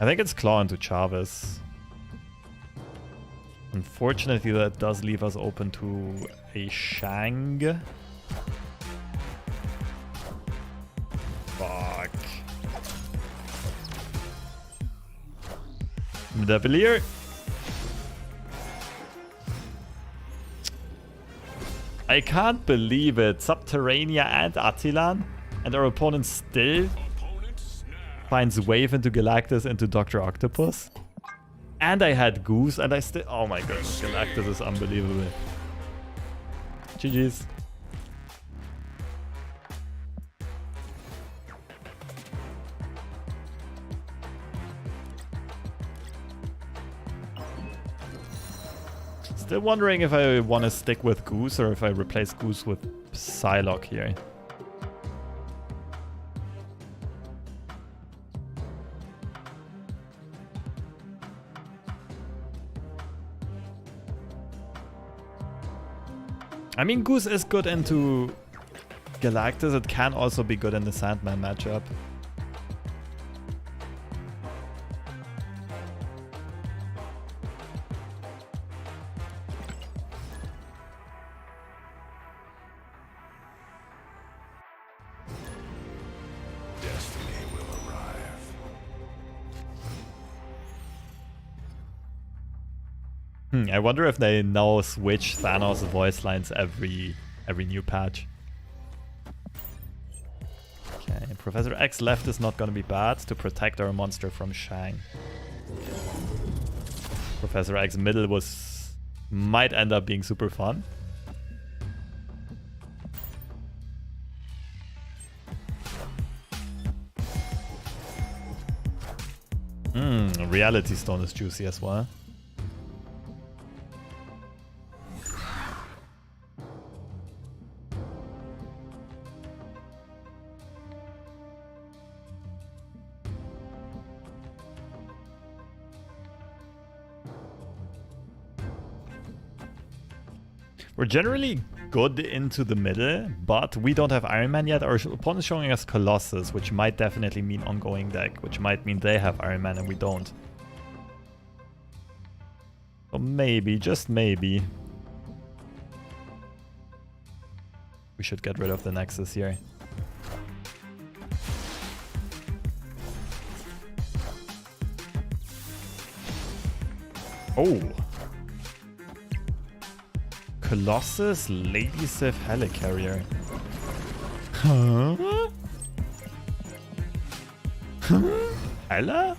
I think it's Claw into Chavez. Unfortunately, that does leave us open to a Shang. Fuck. Medavalier. I can't believe it. Subterranea and Attilan, and our opponent still finds Wave into Galactus into Dr. Octopus. And I had Goose, and I still... Oh my goodness, Galactus is unbelievable. GG's. Still wondering if I want to stick with Goose or if I replace Goose with Psy-locke here. I mean, Goose is good into Galactus. It can also be good in the Sandman matchup. Destiny will arrive. I wonder if they now switch Thanos voice lines every new patch. Okay, Professor X left is not gonna be bad to protect our monster from Shang. Professor X middle might end up being super fun. Reality Stone is juicy as well. We're generally good into the middle, but we don't have Iron Man yet. Our opponent is showing us Colossus, which might definitely mean ongoing deck, which might mean they have Iron Man and we don't. So maybe, just maybe, we should get rid of the Nexus here. Oh! Colossus, Lady Sif, Helicarrier. Huh? Huh? Hella?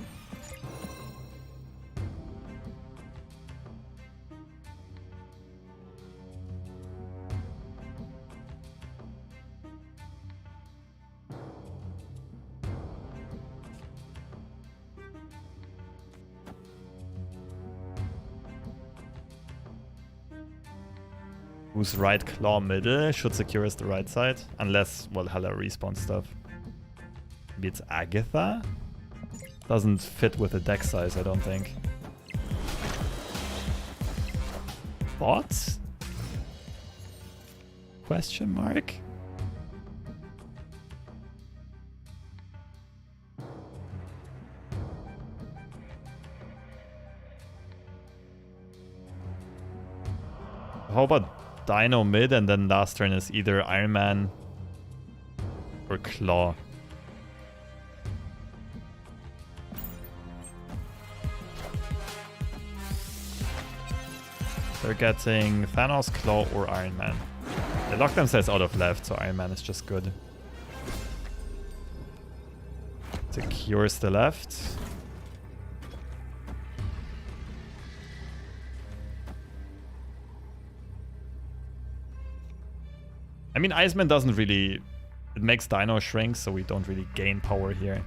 Who's right claw middle should secure us the right side. Unless, well, Hella respawn stuff. Maybe it's Agatha? Doesn't fit with the deck size, I don't think. Bot? Question mark? How about Dino mid, and then last turn is either Iron Man or Claw. They're getting Thanos, Claw, or Iron Man. They lock themselves out of left, so Iron Man is just good. Secures the left. I mean, Iceman doesn't really... It makes Dino shrink, so we don't really gain power here.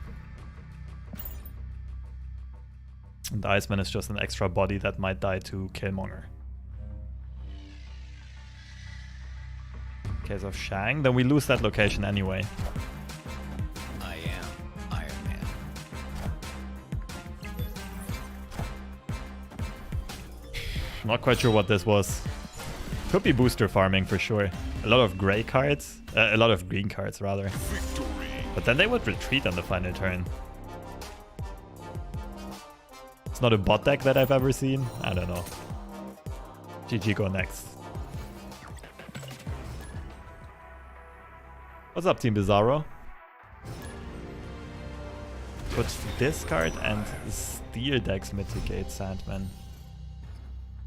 And the Iceman is just an extra body that might die to Killmonger. In case of Shang, then we lose that location anyway. I am Iron Man. Not quite sure what this was. Could be booster farming for sure. A lot of gray cards. A lot of green cards, rather. Victory. But then they would retreat on the final turn. It's not a bot deck that I've ever seen. I don't know. GG, go next. What's up, Team Bizarro? Put discard and steel decks mitigate Sandman.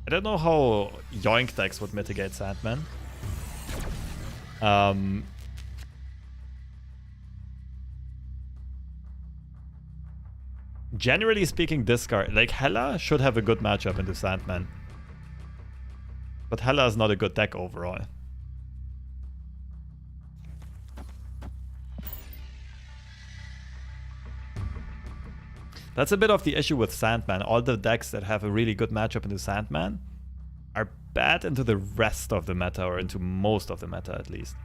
I don't know how Yoink decks would mitigate Sandman. Generally speaking, discard. Like, Hela should have a good matchup into Sandman. But Hela is not a good deck overall. That's a bit of the issue with Sandman. All the decks that have a really good matchup into Sandman are bad into the rest of the meta, or into most of the meta at least.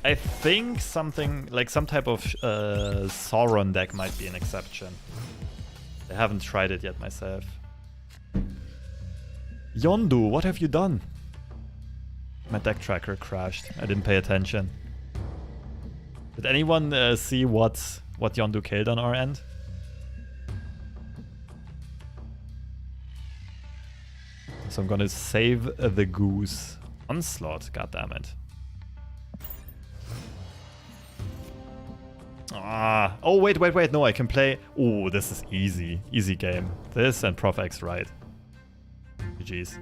I think something like some type of Sauron deck might be an exception. I haven't tried it yet myself. Yondu, what have you done? My deck tracker crashed. I didn't pay attention. Did anyone see what Yondu killed on our end? So I'm gonna save the Goose. Onslaught, goddammit. Ah, oh wait, no, I can play. Oh, this is easy. Easy game. This and Prof X right. GG's.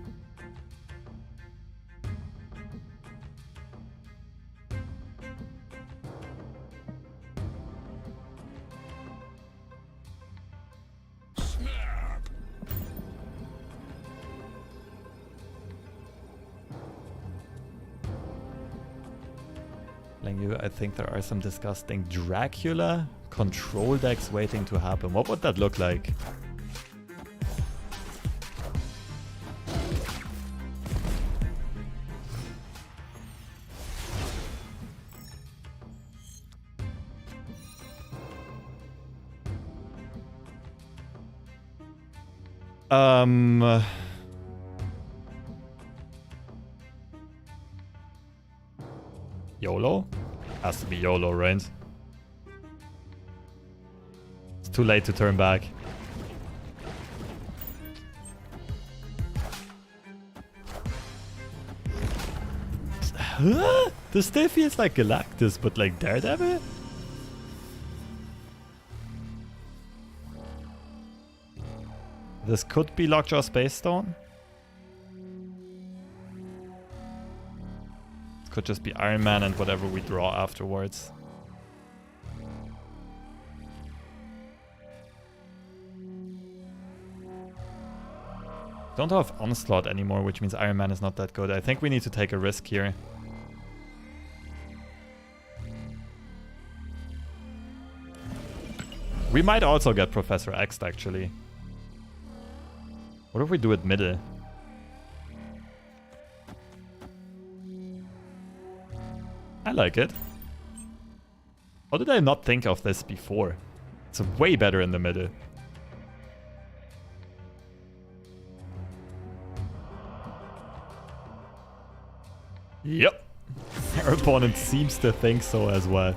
I think there are some disgusting Dracula control decks waiting to happen. What would that look like? YOLO? Has to be YOLO, right? It's too late to turn back. Huh? This still feels like Galactus, but like Daredevil? This could be Lockjaw Space Stone. Could just be Iron Man and whatever we draw afterwards. Don't have Onslaught anymore, which means Iron Man is not that good. I think we need to take a risk here. We might also get Professor X, actually. What if we do it middle? I like it. How did I not think of this before? It's way better in the middle. Yep. Our opponent seems to think so as well.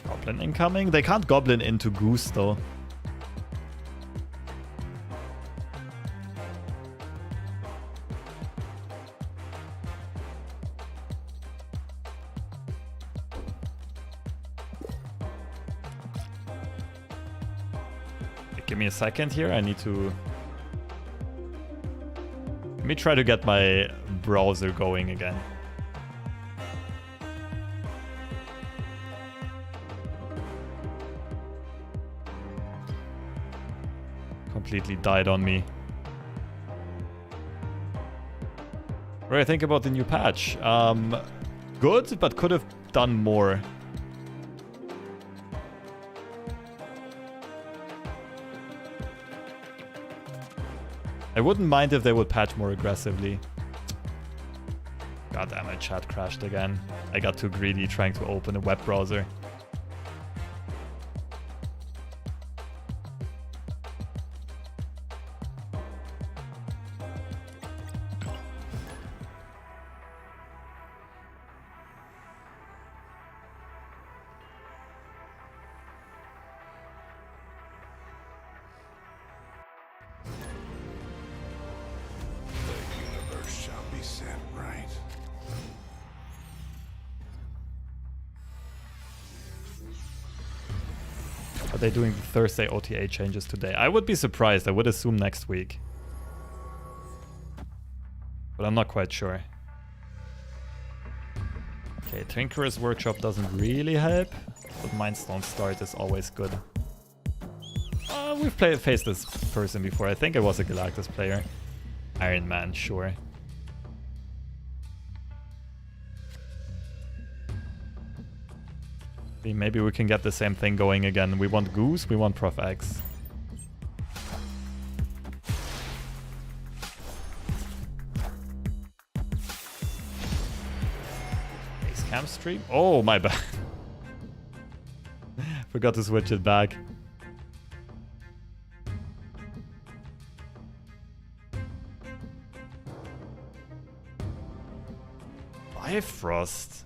Goblin incoming? They can't goblin into Goose though. Give me a second here. I need to... Let me try to get my browser going again. Completely died on me. What do I think about the new patch? Good, but could have done more. I wouldn't mind if they would patch more aggressively. God damn, my chat crashed again. I got too greedy trying to open a web browser. Are they doing the Thursday OTA changes today? I would be surprised. I would assume next week. But I'm not quite sure. Okay, Tinkerer's Workshop doesn't really help, but Mindstone Start is always good. We've faced this person before. I think it was a Galactus player. Iron Man, sure. Maybe we can get the same thing going again. We want Goose, we want Prof X. Ace Cam stream? Oh, my bad. Forgot to switch it back. Bifrost.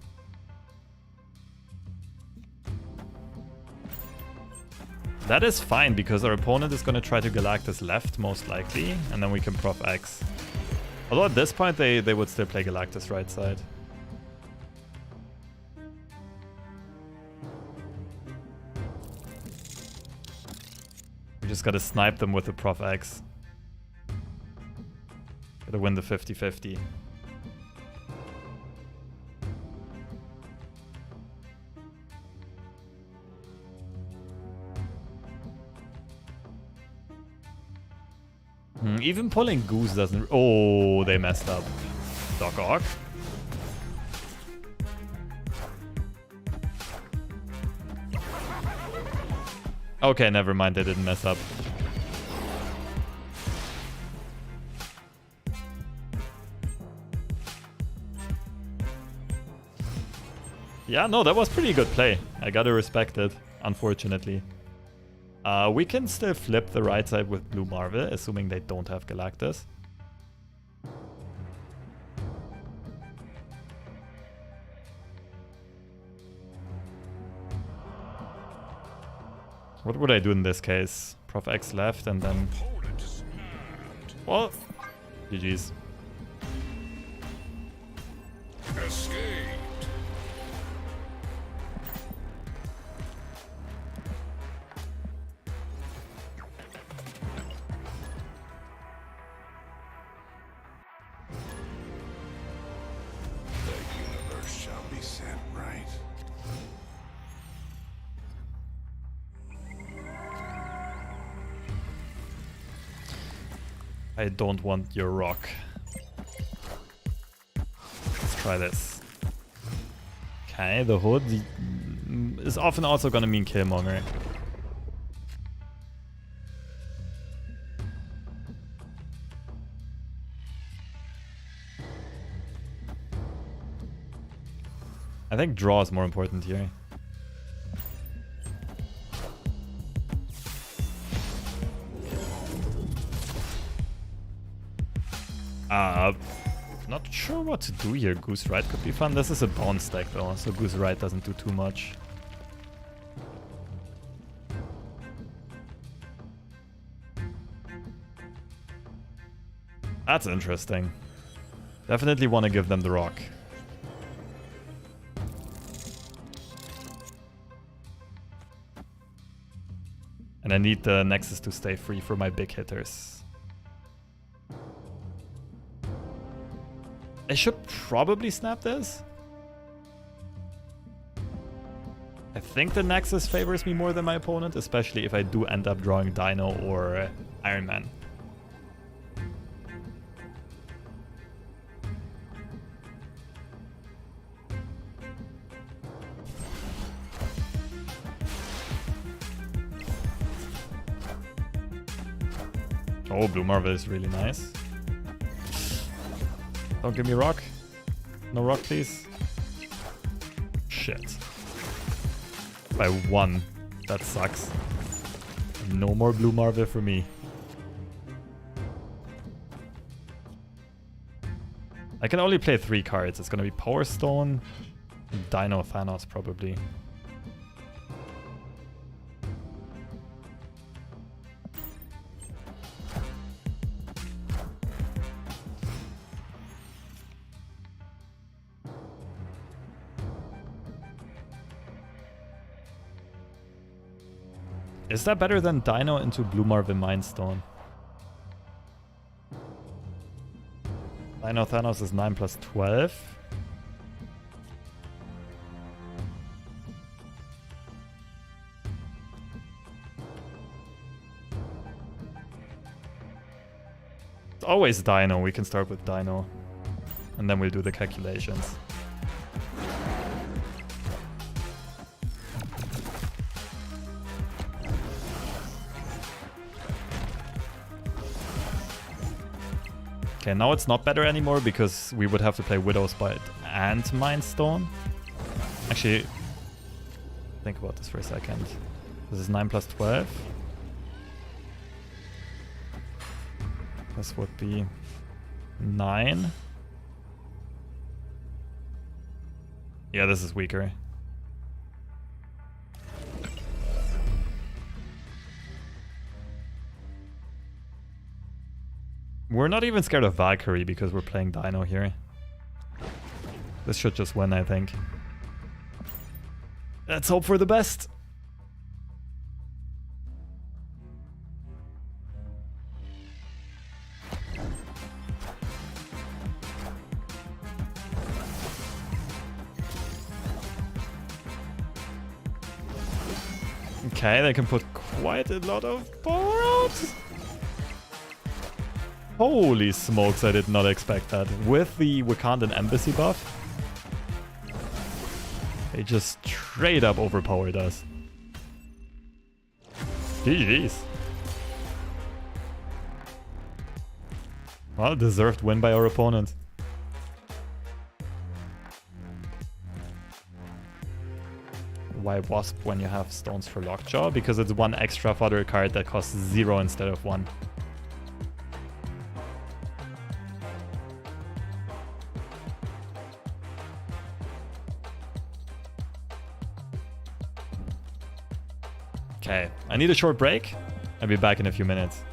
That is fine, because our opponent is going to try to Galactus left, most likely, and then we can Prof X. Although at this point, they would still play Galactus right side. We just gotta snipe them with the Prof X. Gotta win the 50-50. Even pulling Goose doesn't... Oh, they messed up. Doc Ock. Okay, never mind. They didn't mess up. Yeah, no, that was pretty good play. I gotta respect it, unfortunately. We can still flip the right side with Blue Marvel, assuming they don't have Galactus. What would I do in this case? Prof X left and then... Well, GG's. Escaped. The universe shall be set right. I don't want your rock. Let's try this. Okay, the hood is often also gonna mean Killmonger. I think draw is more important here. Not sure what to do here. Goose right could be fun. This is a bone stack though, so Goose right doesn't do too much. That's interesting. Definitely want to give them the rock. And I need the Nexus to stay free for my big hitters. I should probably snap this. I think the Nexus favors me more than my opponent, especially if I do end up drawing Dino or Iron Man. Oh, Blue Marvel is really nice. Don't give me rock. No rock, please. Shit. By 1. That sucks. No more Blue Marvel for me. I can only play 3 cards. It's gonna be Power Stone, Dino Thanos probably. Is that better than Dino into Blue Marvin Mindstone? Dino Thanos is 9 plus 12. It's always Dino. We can start with Dino. And then we'll do the calculations. Okay, now it's not better anymore because we would have to play Widow's Bite and Mind Stone. Actually, think about this for a second. This is 9 plus 12. This would be 9. Yeah, this is weaker. We're not even scared of Valkyrie because we're playing Dino here. This should just win, I think. Let's hope for the best. Okay, they can put quite a lot of power out. Holy smokes, I did not expect that. With the Wakandan Embassy buff, they just straight up overpowered us. GG's. Well, deserved win by our opponent. Why Wasp when you have stones for Lockjaw? Because it's one extra fodder card that costs 0 instead of 1. Okay, I need a short break. I'll be back in a few minutes.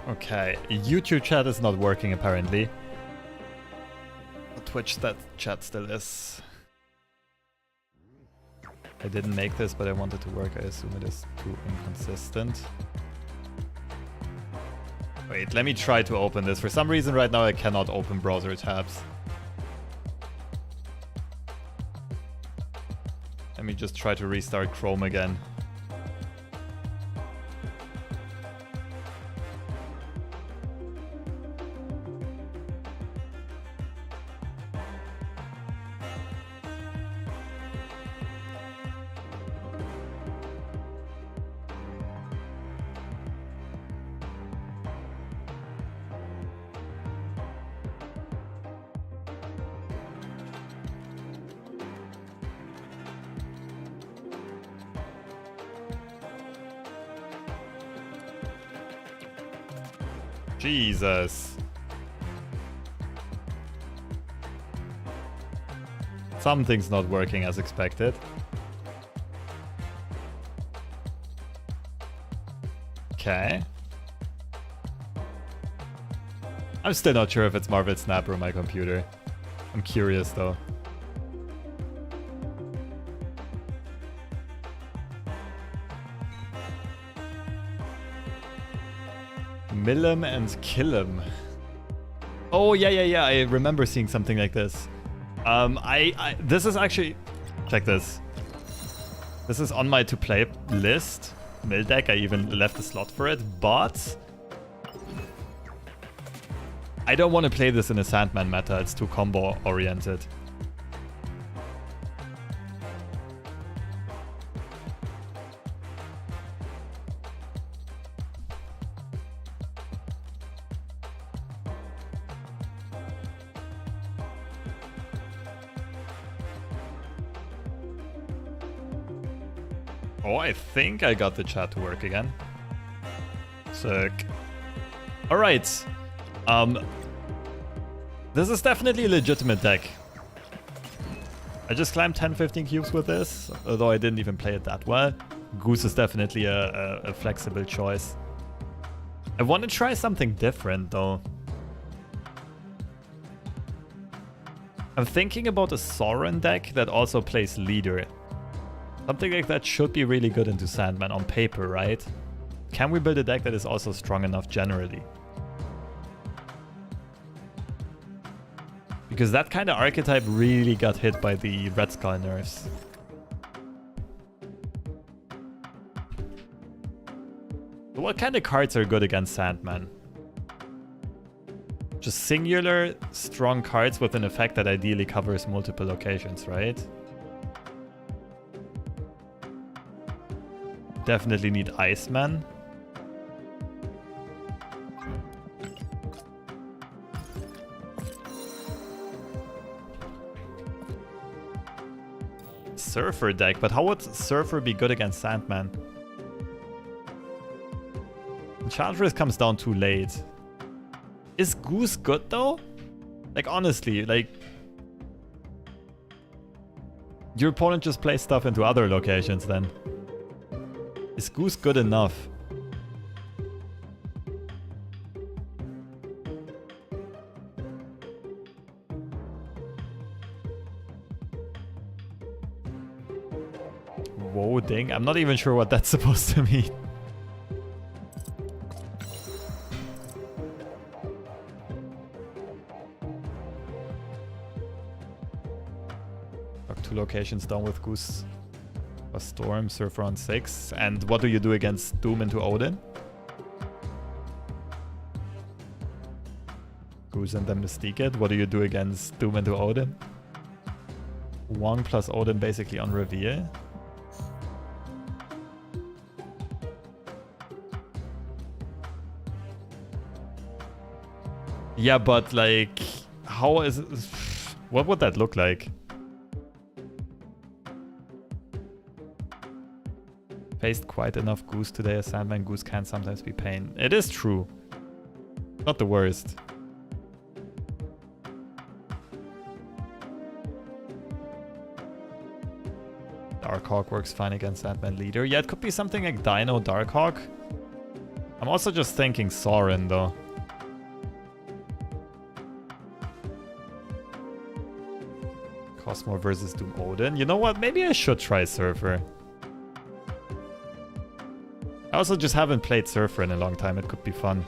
Okay, YouTube chat is not working apparently. Twitch that chat still is. I didn't make this, but I wanted to work. I assume it is too inconsistent. Wait, let me try to open this. For some reason right now I cannot open browser tabs. Let me just try to restart Chrome again. Jesus. Something's not working as expected. Okay. I'm still not sure if it's Marvel Snap or my computer. I'm curious though. Mill him and kill him. Oh yeah, I remember seeing something like this. This is actually, check this. This is on my to play list. Mill deck, I even left a slot for it, but I don't want to play this in a Sandman meta. It's too combo oriented. Oh, I think I got the chat to work again. Sick. Alright. This is definitely a legitimate deck. I just climbed 10-15 cubes with this, although I didn't even play it that well. Goose is definitely a flexible choice. I want to try something different though. I'm thinking about a Sauron deck that also plays Leader. Something like that should be really good into Sandman on paper, right? Can we build a deck that is also strong enough generally? Because that kind of archetype really got hit by the Red Skull nerfs. So what kind of cards are good against Sandman? Just singular, strong cards with an effect that ideally covers multiple locations, right? Definitely need Iceman. Surfer deck, but how would Surfer be good against Sandman? Enchantress comes down too late. Is Goose good though? Like honestly, like your opponent just plays stuff into other locations then. Is Goose good enough? Whoa, dang. I'm not even sure what that's supposed to mean. Got 2 locations down with Goose. A Storm, Surfer on 6. And what do you do against Doom into Odin? Goose and then Mystique it. What do you do against Doom into Odin? 1 plus Odin basically on reveal. Yeah, but like, how is it? What would that look like? Faced quite enough Goose today. A Sandman Goose can sometimes be pain. It is true. Not the worst. Darkhawk works fine against Sandman Leader. Yeah, it could be something like Dino Darkhawk. I'm also just thinking Sauron, though. Cosmo versus Doom Odin. You know what? Maybe I should try Surfer. I also just haven't played Surfer in a long time. It could be fun.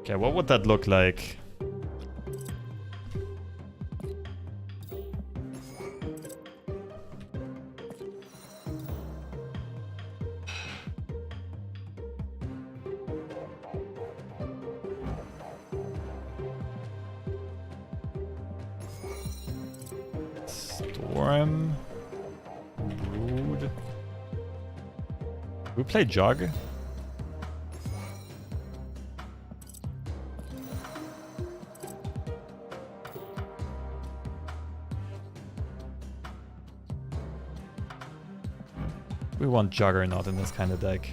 Okay, what would that look like? Storm. Brood. We play Jug. We want Juggernaut in this kind of deck.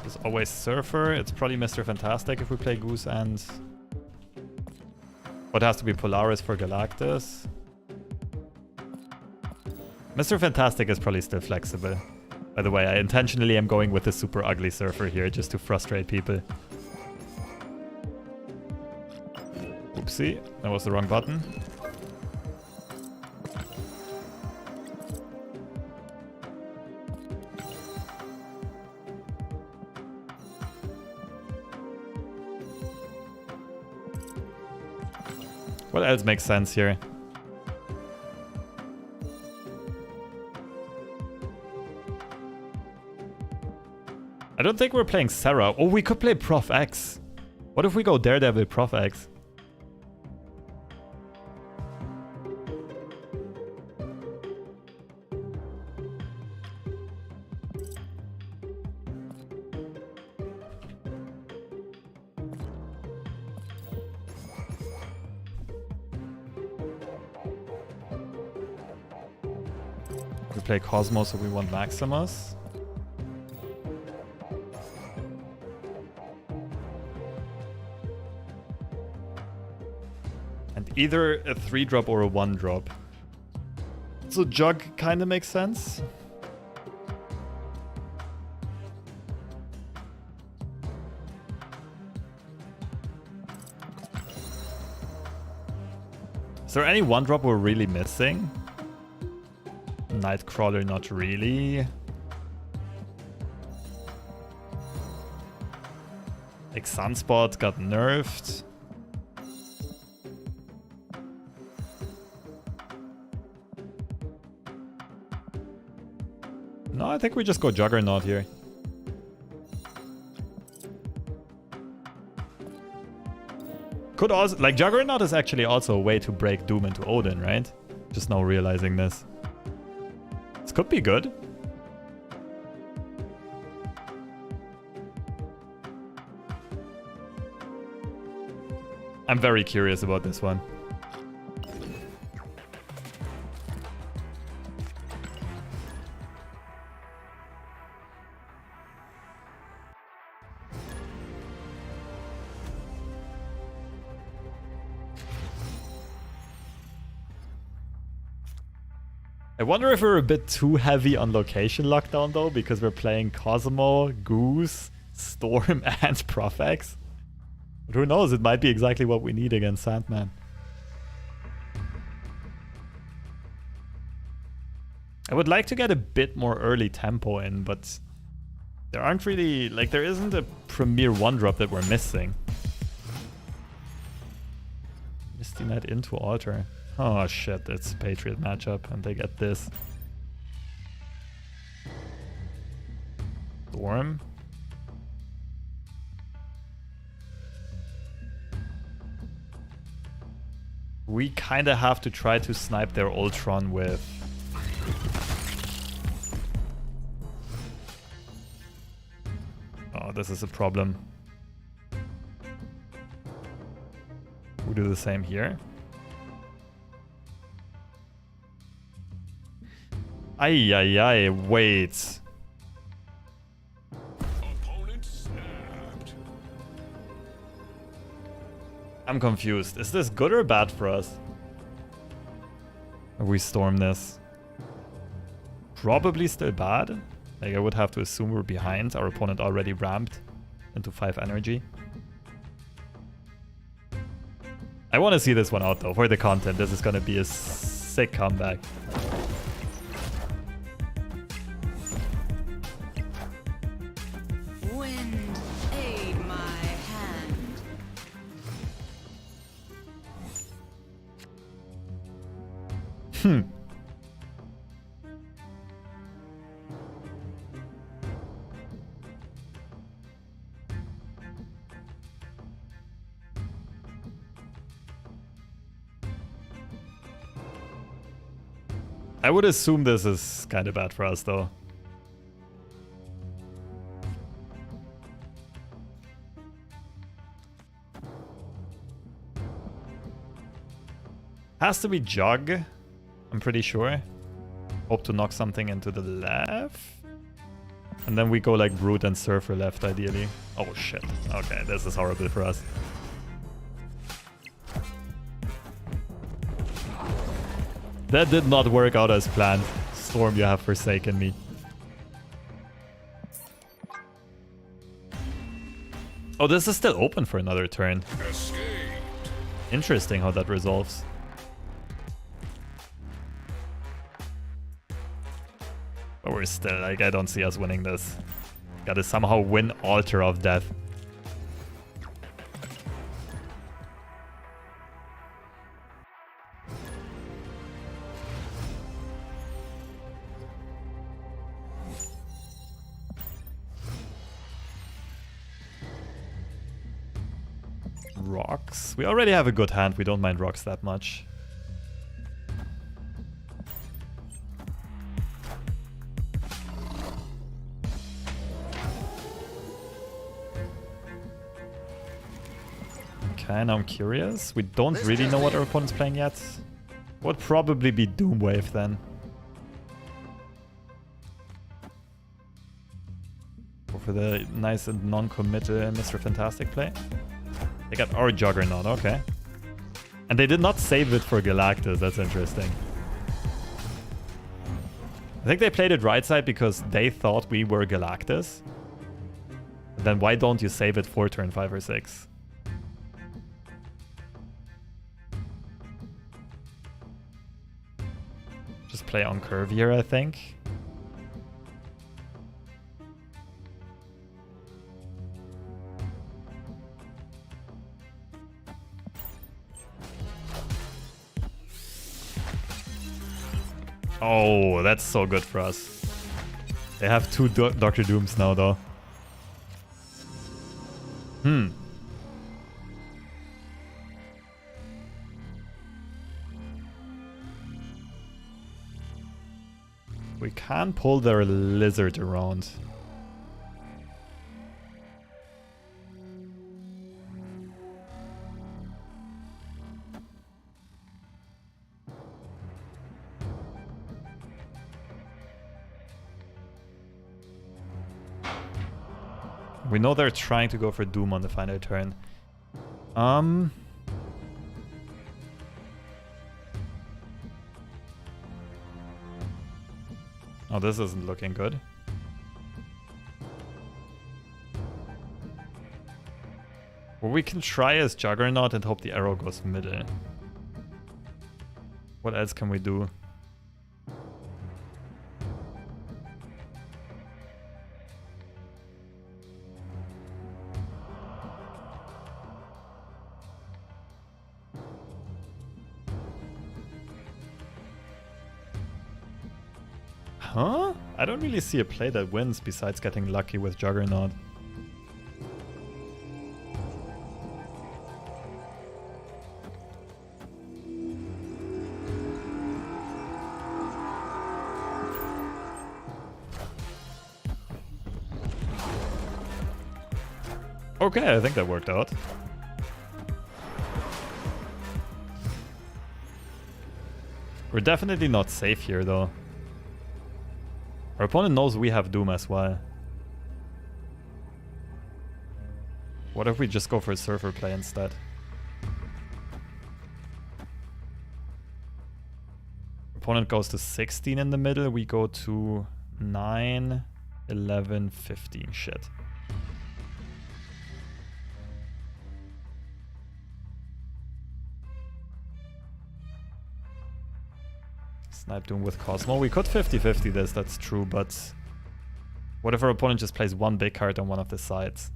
There's always Surfer. It's probably Mr. Fantastic if we play Goose and... What has to be Polaris for Galactus? Mr. Fantastic is probably still flexible. By the way, I intentionally am going with the super ugly Surfer here just to frustrate people. Oopsie, that was the wrong button. What else makes sense here? I don't think we're playing Sarah. Oh, we could play Prof X. What if we go Daredevil Prof X? We play Cosmo, so we want Maximus. And either a 3-drop or a 1-drop. So Jug kind of makes sense. Is there any 1-drop we're really missing? Nightcrawler, not really. Like Sunspot got nerfed. No, I think we just go Juggernaut here. Could also, like, Juggernaut is actually also a way to break Doom into Odin, right? Just now realizing this. This could be good. I'm very curious about this one. I wonder if we're a bit too heavy on location lockdown though, because we're playing Cosmo, Goose, Storm, and Prof X. But who knows, it might be exactly what we need against Sandman. I would like to get a bit more early tempo in, but there aren't really, like, there isn't a premier 1-drop that we're missing. Misty Knight into Altar. Oh shit, it's a Patriot matchup and they get this. Storm. We kinda have to try to snipe their Ultron with... Oh, this is a problem. We do the same here. Ay, ay, ay, wait. Opponent snapped. I'm confused. Is this good or bad for us? Or we storm this? Probably still bad. Like, I would have to assume we're behind. Our opponent already ramped into 5 energy. I want to see this one out though, for the content. This is going to be a sick comeback. Wind, aid my hand. I would assume this is kind of bad for us though. Has to be Jug, I'm pretty sure. Hope to knock something into the left. And then we go like Brute and Surfer left ideally. Oh shit. Okay, this is horrible for us. That did not work out as planned. Storm, you have forsaken me. Oh, this is still open for another turn. Escaped. Interesting how that resolves. But we're still, like, I don't see us winning this. Gotta somehow win Altar of Death. Rocks. We already have a good hand. We don't mind rocks that much. Okay, now I'm curious. We don't really know what our opponent's playing yet. Would probably be Doomwave then. Go for the nice and non-committal Mr. Fantastic play. They got our Juggernaut, okay. And they did not save it for Galactus, that's interesting. I think they played it right side because they thought we were Galactus. But then why don't you save it for turn 5 or 6? Just play on curve here, I think. Oh, that's so good for us. They have 2 Dr. Dooms now, though. We can pull their lizard around. We know they're trying to go for Doom on the final turn. Oh, this isn't looking good. What we can try is Juggernaut and hope the arrow goes middle. What else can we do? Huh? I don't really see a play that wins besides getting lucky with Juggernaut. Okay, I think that worked out. We're definitely not safe here, though. Our opponent knows we have Doom as well. What if we just go for a Surfer play instead? Opponent goes to 16 in the middle, we go to 9, 11, 15. Shit. Snipe Doom with Cosmo. We could 50-50 this, that's true, but what if our opponent just plays one big card on one of the sides?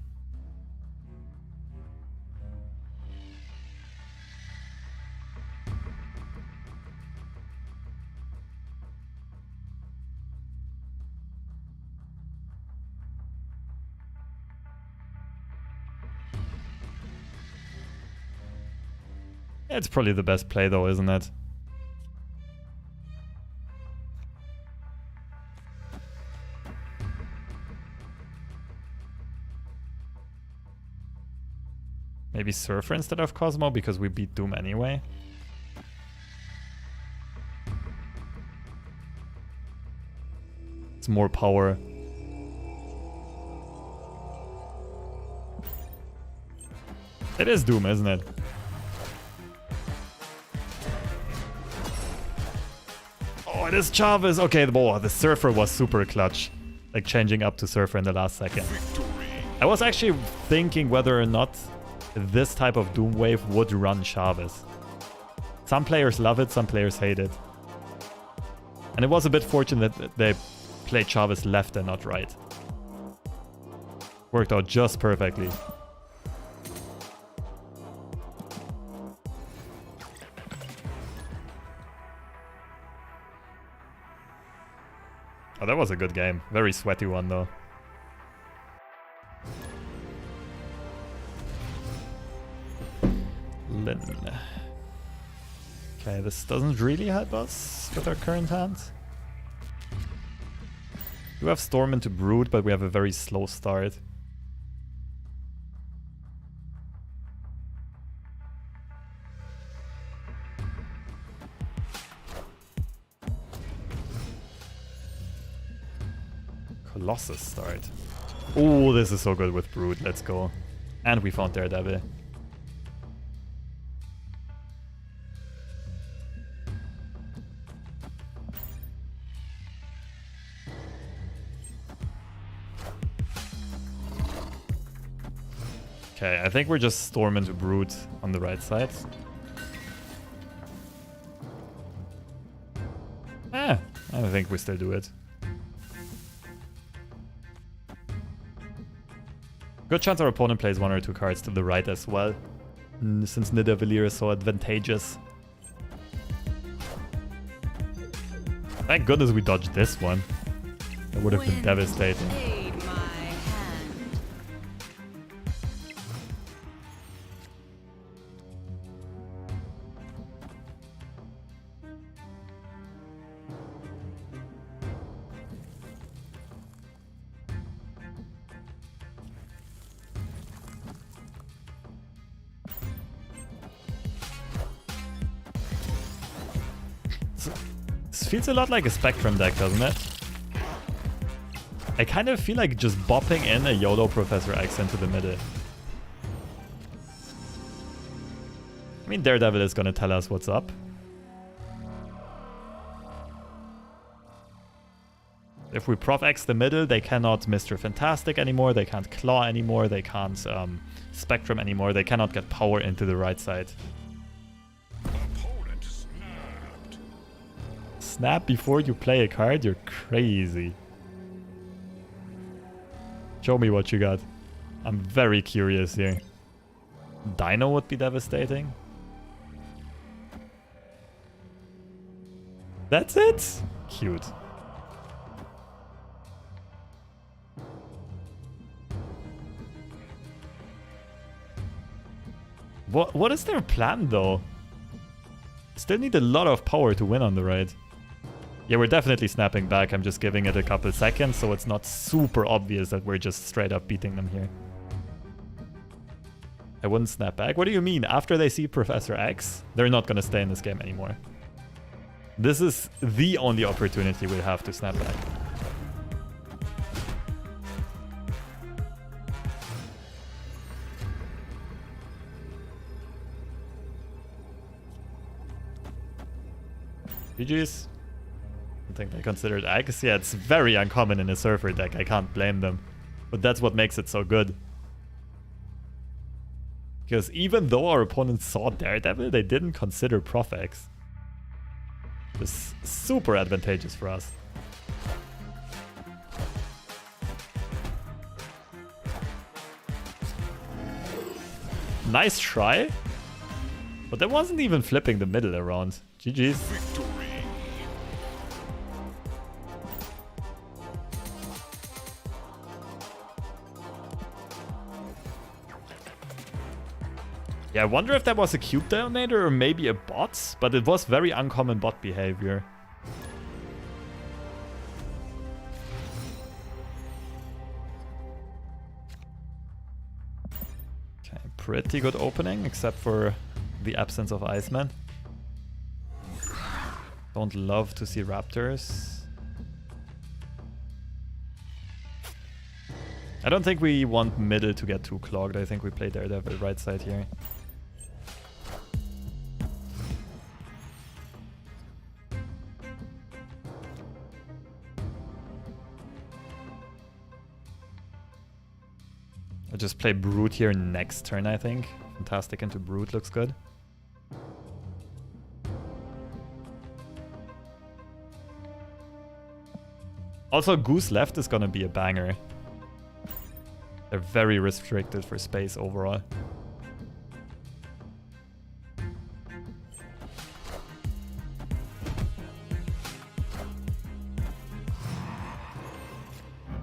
It's probably the best play though, isn't it? Maybe Surfer instead of Cosmo because we beat Doom anyway. It's more power. It is Doom, isn't it? Oh, it is Chavez. Okay, the Surfer was super clutch. Like changing up to Surfer in the last second. I was actually thinking whether or not this type of Doom wave would run Chavez. Some players love it, some players hate it. And it was a bit fortunate that they played Chavez left and not right. Worked out just perfectly. Oh, that was a good game. Very sweaty one though. Lin. Okay, this doesn't really help us with our current hand. We have Storm into Brood, but we have a very slow start. Colossus start. Oh, this is so good with Brood. Let's go. And we found Daredevil. Okay, I think we're just Storm into Brood on the right side. I think we still do it. Good chance our opponent plays one or two cards to the right as well, since Nidavellir is so advantageous. Thank goodness we dodged this one. That would have been devastating. Feels a lot like a Spectrum deck, doesn't it? I kind of feel like just bopping in a YOLO Professor X into the middle. I mean, Daredevil is gonna tell us what's up. If we Prof X the middle, they cannot Mr. Fantastic anymore, they can't Claw anymore, they can't Spectrum anymore, they cannot get power into the right side. Snap before you play a card? You're crazy. Show me what you got. I'm very curious here. Dino would be devastating. That's it? Cute. What is their plan though? Still need a lot of power to win on the right. Yeah, we're definitely snapping back. I'm just giving it a couple seconds so it's not super obvious that we're just straight up beating them here. I wouldn't snap back. What do you mean? After they see Professor X, they're not going to stay in this game anymore. This is the only opportunity we have to snap back. GG's. I think they considered Eggs. Yeah, it's very uncommon in a Surfer deck. I can't blame them. But that's what makes it so good. Because even though our opponents saw Daredevil, they didn't consider Prof X. It's super advantageous for us. Nice try. But that wasn't even flipping the middle around. GG's. Victory. Yeah, I wonder if that was a cube detonator or maybe a bot, but it was very uncommon bot behavior. Okay, pretty good opening, except for the absence of Iceman. Don't love to see Raptors. I don't think we want middle to get too clogged. I think we play Daredevil right side here. I'll just play Brute here next turn, I think. Fantastic into Brute looks good. Also, Goose left is gonna be a banger. They're very restricted for space overall.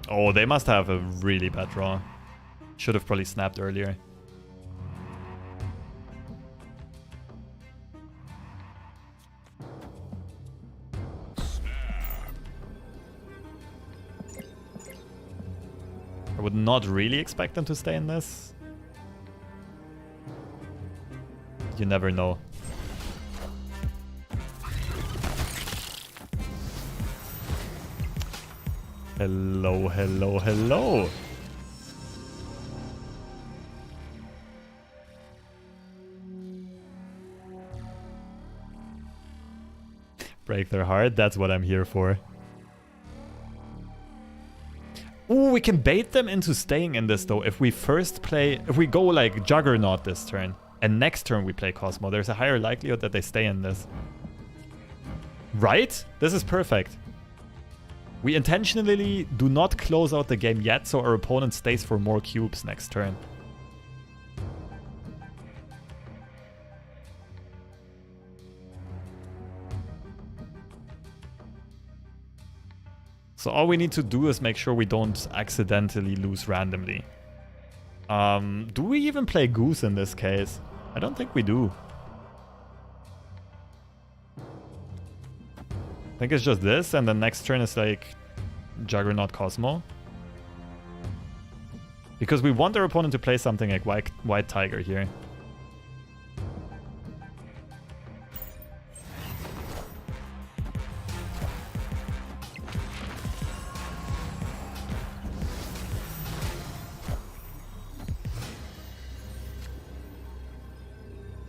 Oh, they must have a really bad draw. Should have probably snapped earlier. I would not really expect them to stay in this. You never know. Hello, hello, hello. Break their heart, that's what I'm here for. Ooh, we can bait them into staying in this though. If we first play, if we go like Juggernaut this turn, and next turn we play Cosmo, there's a higher likelihood that they stay in this. Right? This is perfect. We intentionally do not close out the game yet, so our opponent stays for more cubes next turn. So all we need to do is make sure we don't accidentally lose randomly. Do we even play Goose in this case? I don't think we do. I think it's just this, and then next turn is like Juggernaut Cosmo. Because we want our opponent to play something like White Tiger here.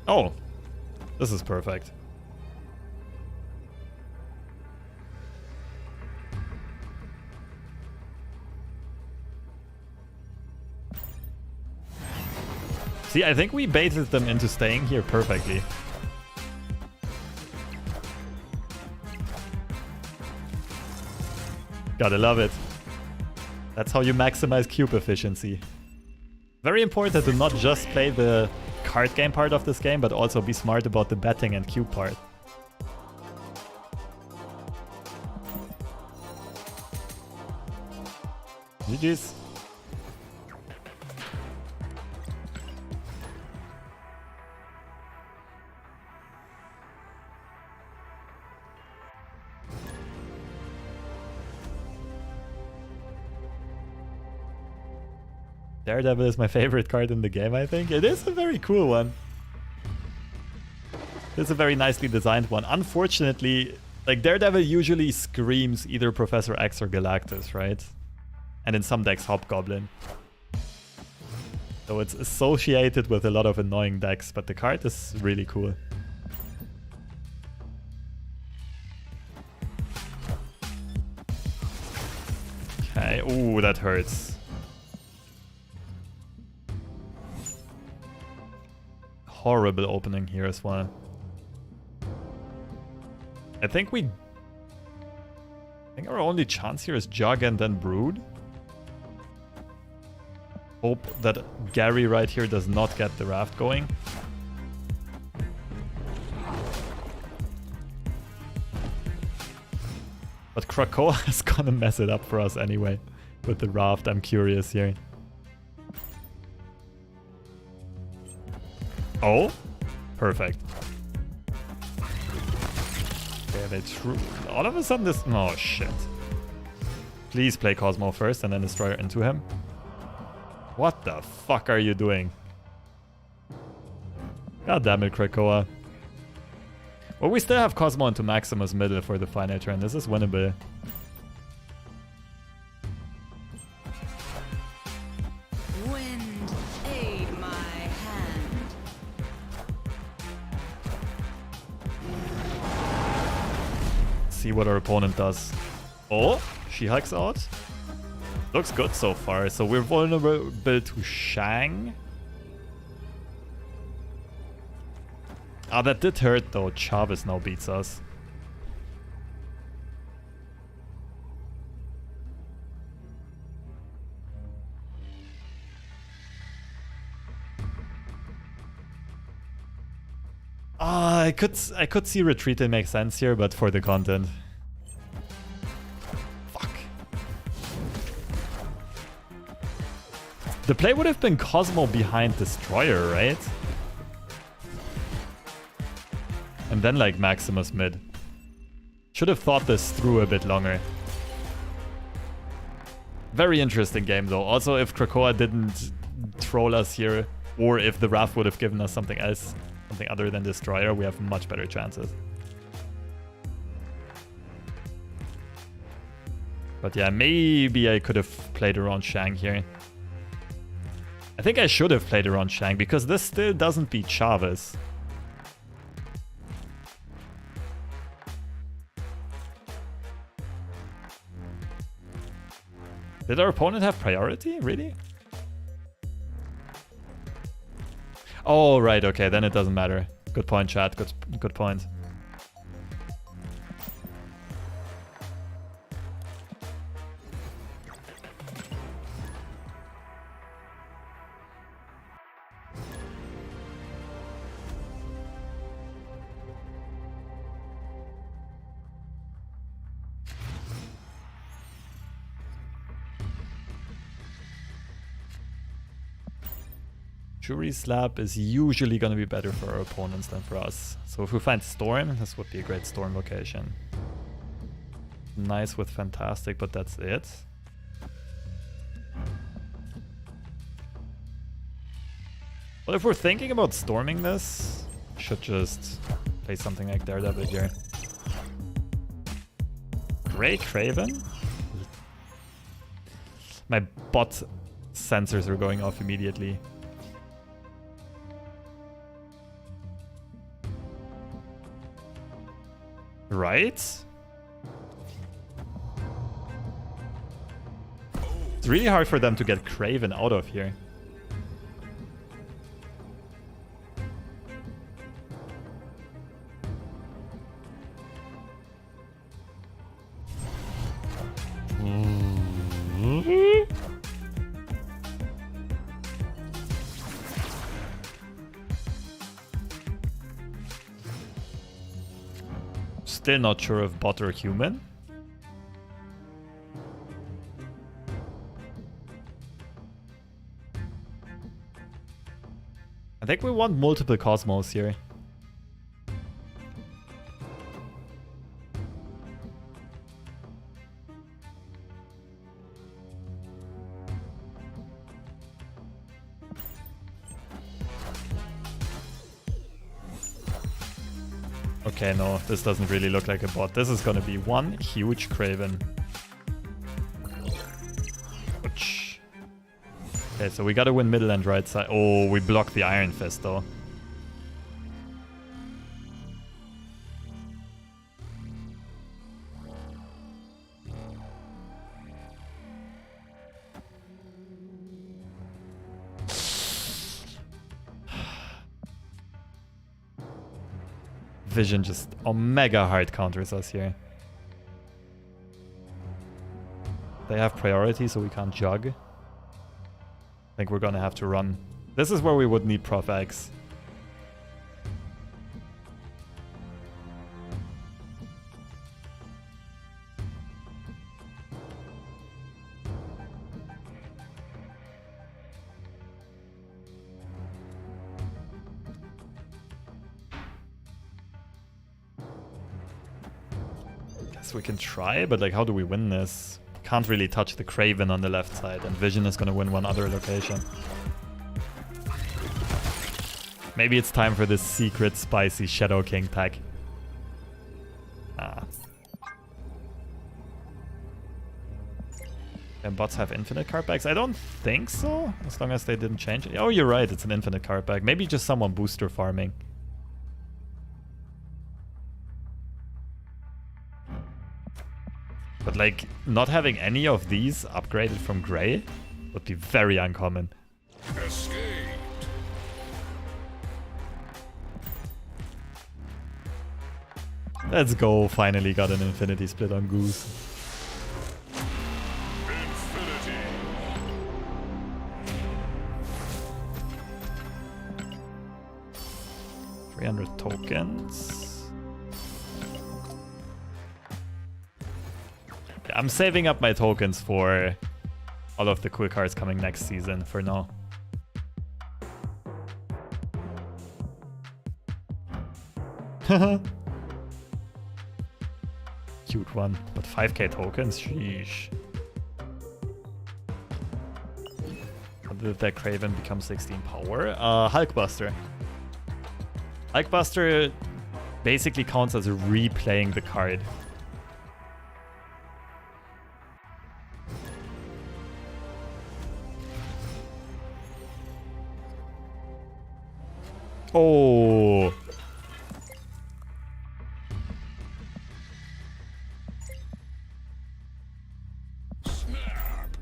Oh, this is perfect. See, I think we baited them into staying here perfectly. Gotta love it. That's how you maximize cube efficiency. Very important to not just play the card game part of this game, but also be smart about the betting and cube part. GG's. Daredevil is my favorite card in the game, I think. It is a very cool one. It's a very nicely designed one. Unfortunately, like Daredevil usually screams either Professor X or Galactus, right? And in some decks, Hobgoblin. So it's associated with a lot of annoying decks, but the card is really cool. that hurts. Horrible opening here as well. I think our only chance here is Jug and then Brood. Hope that Gary right here does not get the raft going. But Krakoa is gonna mess it up for us anyway with the raft. I'm curious here. Oh, perfect. Okay, they all of a sudden this... Oh, shit. Please play Cosmo first and then Destroyer into him. What the fuck are you doing? God damn it, Krakoa. Well, we still have Cosmo into Maximus middle for the final turn. This is winnable. Wind, aid my hand. See what our opponent does. Oh, she hacks out. Looks good so far. So we're vulnerable to Shang. Ah, that did hurt though. Chavez now beats us. I could see retreat, it makes sense here, but for the content. Fuck. The play would have been Cosmo behind Destroyer, right? And then like Maximus mid. Should have thought this through a bit longer. Very interesting game though. Also, if Krakoa didn't troll us here, or if the Wrath would have given us something else, something other than Destroyer, we have much better chances. But yeah, maybe I could have played around Shang here. I think I should have played around Shang because this still doesn't beat Chavez. Did our opponent have priority? Really? Oh, right. Okay, then it doesn't matter. Good point, chat. Good point. Jury Slap is usually going to be better for our opponents than for us. So if we find Storm, this would be a great Storm location. Nice with Fantastic, but that's it. Well, if we're thinking about storming this, should just play something like Daredevil here. Great Craven. My bot sensors are going off immediately. Right? It's really hard for them to get Craven out of here. Still not sure if bot or human. I think we want multiple Cosmos here. Okay, no, this doesn't really look like a bot. This is gonna be one huge Craven. Ouch. Okay, so we gotta win middle and right side. Oh, we blocked the Iron Fist though. Vision just omega hard counters us here. They have priority, so we can't jug. I think we're gonna have to run. This is where we would need Prof X. We can try, but like, how do we win this? Can't really touch the Craven on the left side, and Vision is gonna win one other location. Maybe it's time for this secret spicy Shadow King pack. Ah. Can bots have infinite card packs? I don't think so, as long as they didn't change it. Oh, you're right, it's an infinite card pack. Maybe just someone booster farming. But like, not having any of these upgraded from Grey would be very uncommon. Escaped. Let's go, finally got an Infinity Split on Goose. Infinity. 300 tokens. I'm saving up my tokens for all of the cool cards coming next season for now. Cute one, but 5k tokens? Sheesh. How did that Craven become 16 power? Hulkbuster. Hulkbuster basically counts as replaying the card. Oh. Snap.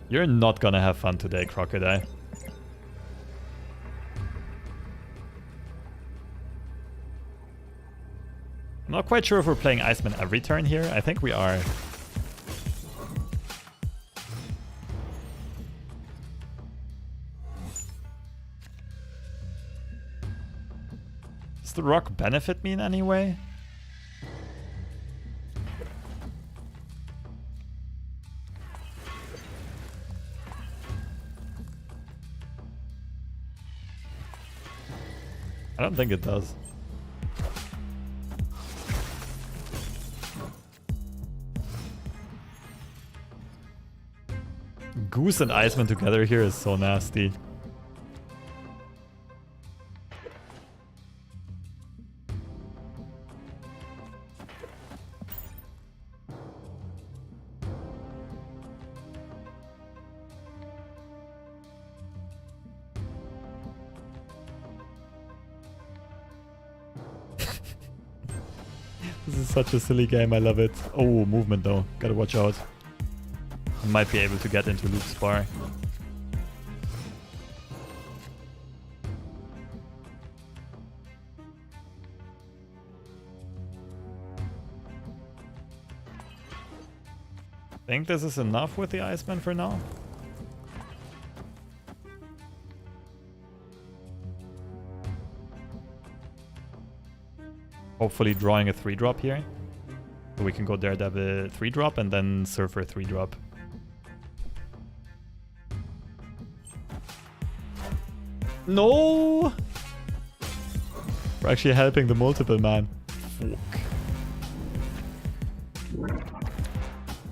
You're not gonna have fun today, Crocodile. I'm not quite sure if we're playing Iceman every turn here. I think we are. Does the rock benefit me in any way? I don't think it does. Goose and Iceman together here is so nasty. This is such a silly game, I love it. Oh, movement though, gotta watch out. I might be able to get into Luke's bar. Think this is enough with the Iceman for now? Hopefully drawing a 3-drop here. So we can go Daredevil 3-drop and then Surfer 3-drop. No! We're actually helping the multiple man. Fuck.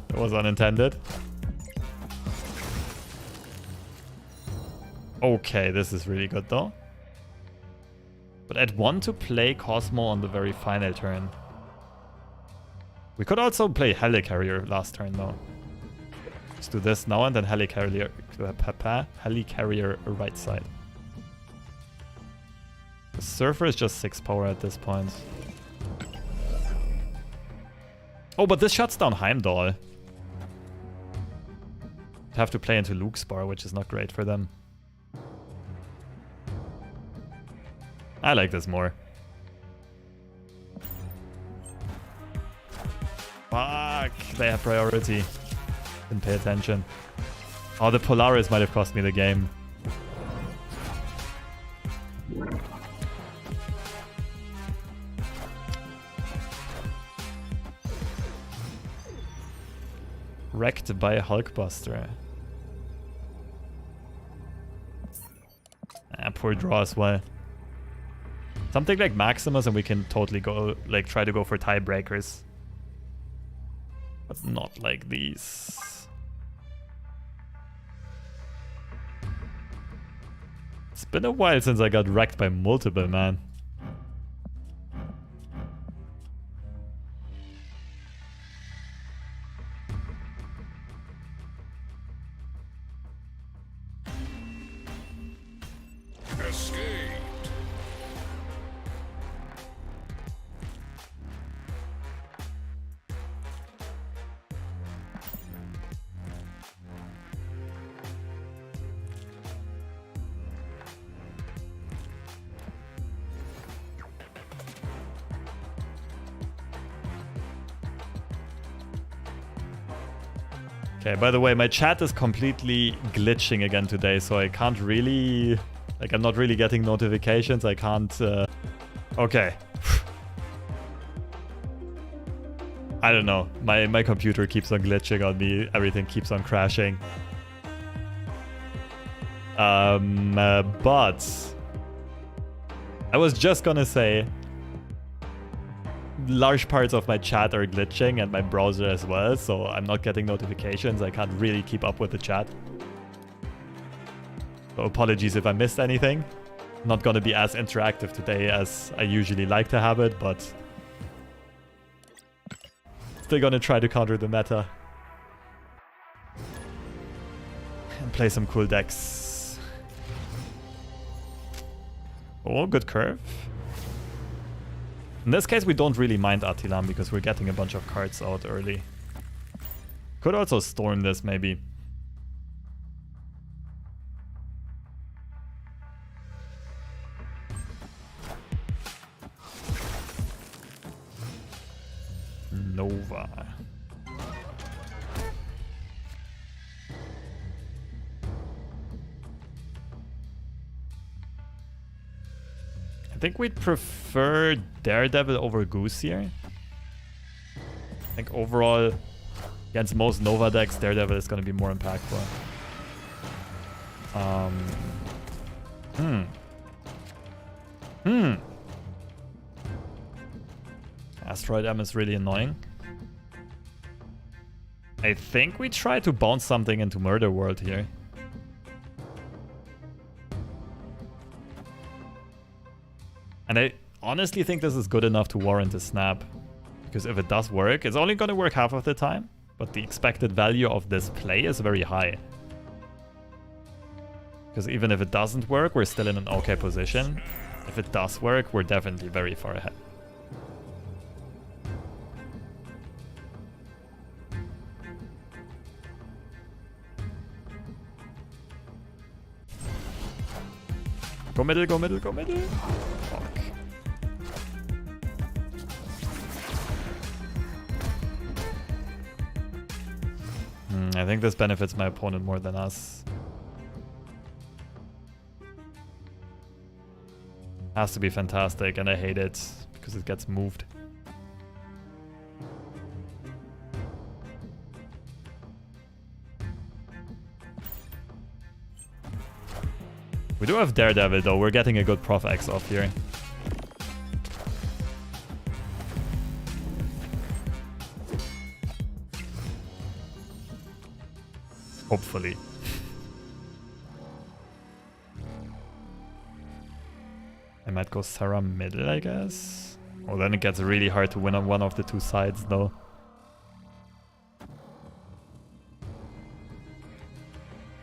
That was unintended. Okay, this is really good though. But I'd want to play Cosmo on the very final turn. We could also play Helicarrier last turn though. Let's do this now and then Helicarrier right side. The Surfer is just 6 power at this point. Oh, but this shuts down Heimdall. Have to play into Luke's bar, which is not great for them. I like this more. Fuck, they have priority. Didn't pay attention. Oh, the Polaris might have cost me the game. Wrecked by Hulkbuster. Poor draw as well. Something like Maximus and we can totally go, like, try to go for tiebreakers. But not like these. It's been a while since I got wrecked by multiple, man. Escaped. Okay, by the way, my chat is completely glitching again today, so I can't really... Like, I'm not really getting notifications, I can't... Okay. I don't know, my computer keeps on glitching on me, everything keeps on crashing. But... I was just gonna say... Large parts of my chat are glitching and my browser as well, so I'm not getting notifications. I can't really keep up with the chat. So apologies if I missed anything. Not gonna be as interactive today as I usually like to have it, but still gonna try to counter the meta. And play some cool decks. Oh, good curve. In this case, we don't really mind Attilan because we're getting a bunch of cards out early. Could also storm this, maybe. Nova. I think we'd prefer Daredevil over Goose here. I think overall, against most Nova decks, Daredevil is going to be more impactful. Asteroid M is really annoying. I think we try to bounce something into Murder World here. And I honestly think this is good enough to warrant a snap. Because if it does work, it's only going to work half of the time. But the expected value of this play is very high. Because even if it doesn't work, we're still in an okay position. If it does work, we're definitely very far ahead. Go middle, go middle, go middle. Fuck. I think this benefits my opponent more than us. Has to be fantastic, and I hate it because it gets moved. We do have Daredevil though, we're getting a good Prof X off here. Hopefully. I might go Sarah middle, I guess. Well, then it gets really hard to win on one of the two sides though.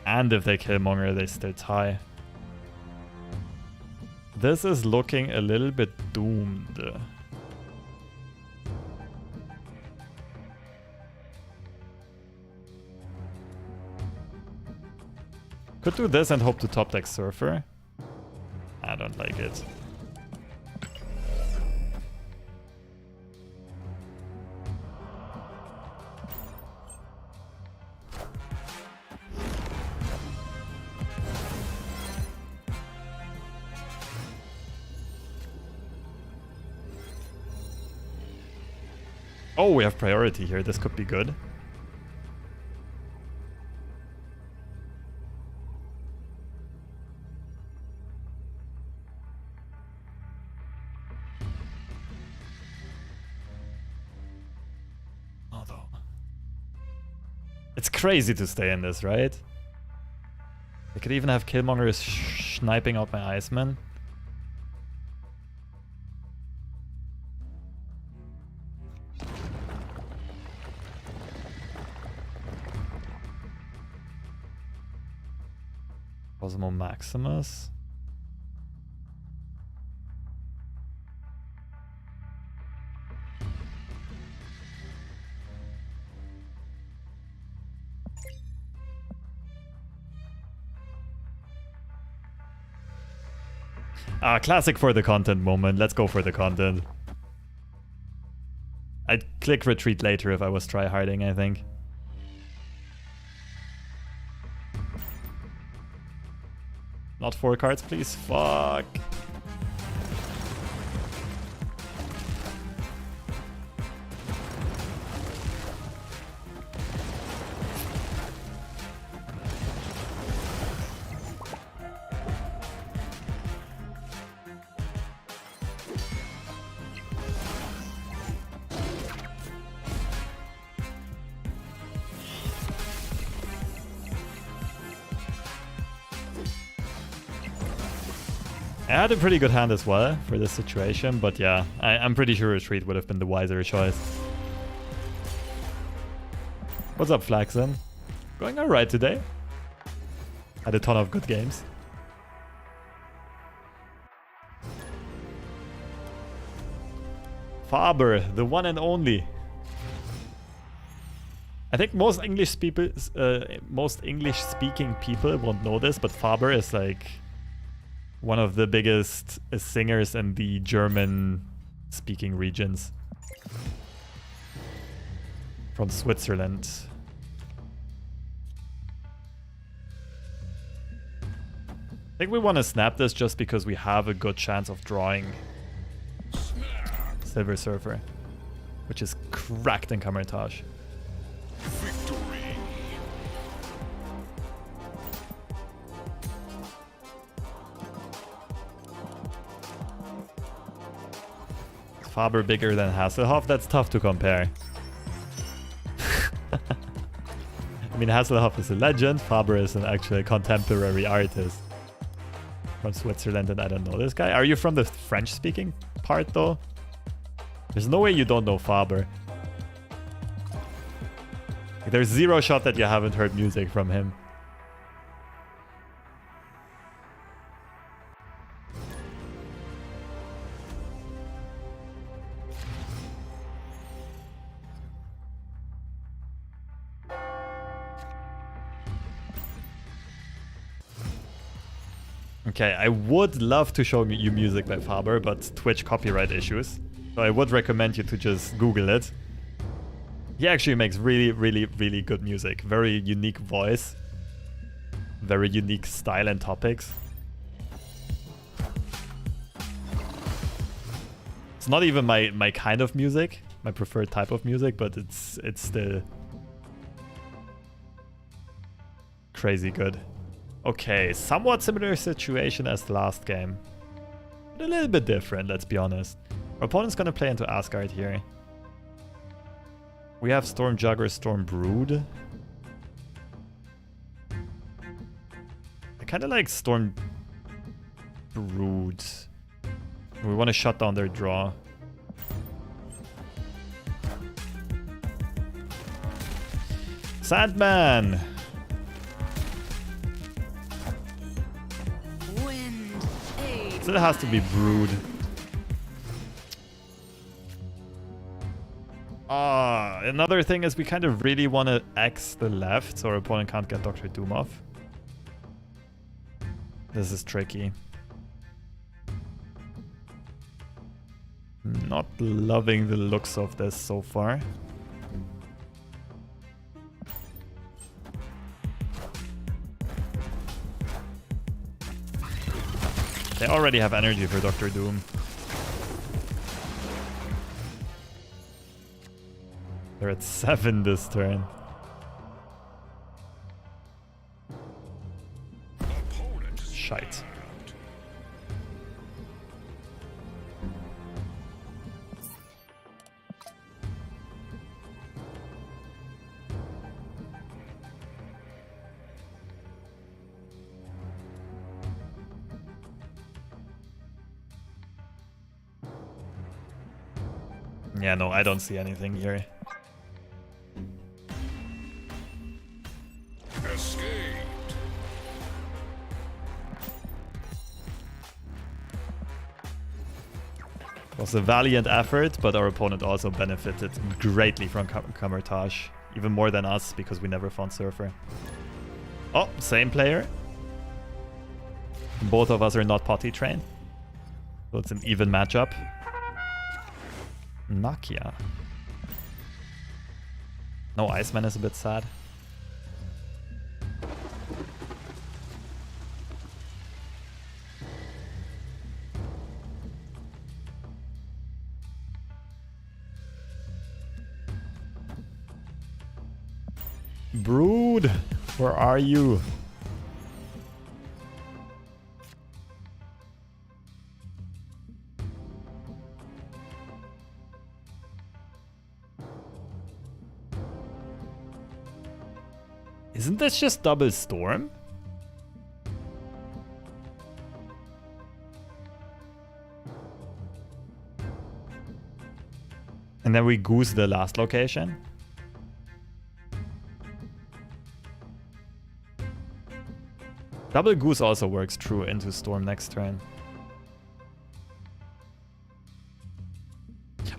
And if they kill Monger, they still tie. This is looking a little bit doomed. Could do this and hope to top deck Surfer. I don't like it. Oh, we have priority here. This could be good. Although, it's crazy to stay in this, right? I could even have Killmonger sniping out my Iceman. Cosmo Maximus. Ah, classic for the content moment. Let's go for the content. I'd click retreat later if I was tryharding, I think. Not 4 cards, please. Fuck. I had a pretty good hand as well for this situation, but yeah, I'm pretty sure retreat would have been the wiser choice. What's up, Flaxen? Going alright today. Had a ton of good games. Faber, the one and only. I think most English-speaking people won't know this, but Faber is like one of the biggest singers in the German-speaking regions. From Switzerland. I think we want to snap this just because we have a good chance of drawing Silver Surfer, which is cracked in Camertage. Victory. Faber bigger than Hasselhoff? That's tough to compare. I mean, Hasselhoff is a legend. Faber is an actual contemporary artist from Switzerland, and I don't know this guy. Are you from the French-speaking part, though? There's no way you don't know Faber. There's zero shot that you haven't heard music from him. Okay, I would love to show you music by Faber, but Twitch copyright issues. So I would recommend you to just Google it. He actually makes really, really, really good music. Very unique voice. Very unique style and topics. It's not even my kind of music, my preferred type of music, but it's still crazy good. Okay, somewhat similar situation as the last game. But a little bit different, let's be honest. Our opponent's gonna play into Asgard here. We have Storm Jugger, Storm Brood. I kinda like Storm Brood. We wanna shut down their draw. Sandman! Still has to be Brood. Another thing is we kind of really want to X the left so our opponent can't get Dr. Doom off. This is tricky. Not loving the looks of this so far. They already have energy for Dr. Doom. They're at 7 this turn. Shite. Yeah, no, I don't see anything here. Escaped. It was a valiant effort, but our opponent also benefited greatly from Camertage. Even more than us, because we never found Surfer. Oh, same player. Both of us are not potty trained. So it's an even matchup. Nokia. No Iceman is a bit sad. Brood, where are you? Isn't this just double storm? And then we goose the last location? Double goose also works true into storm next turn.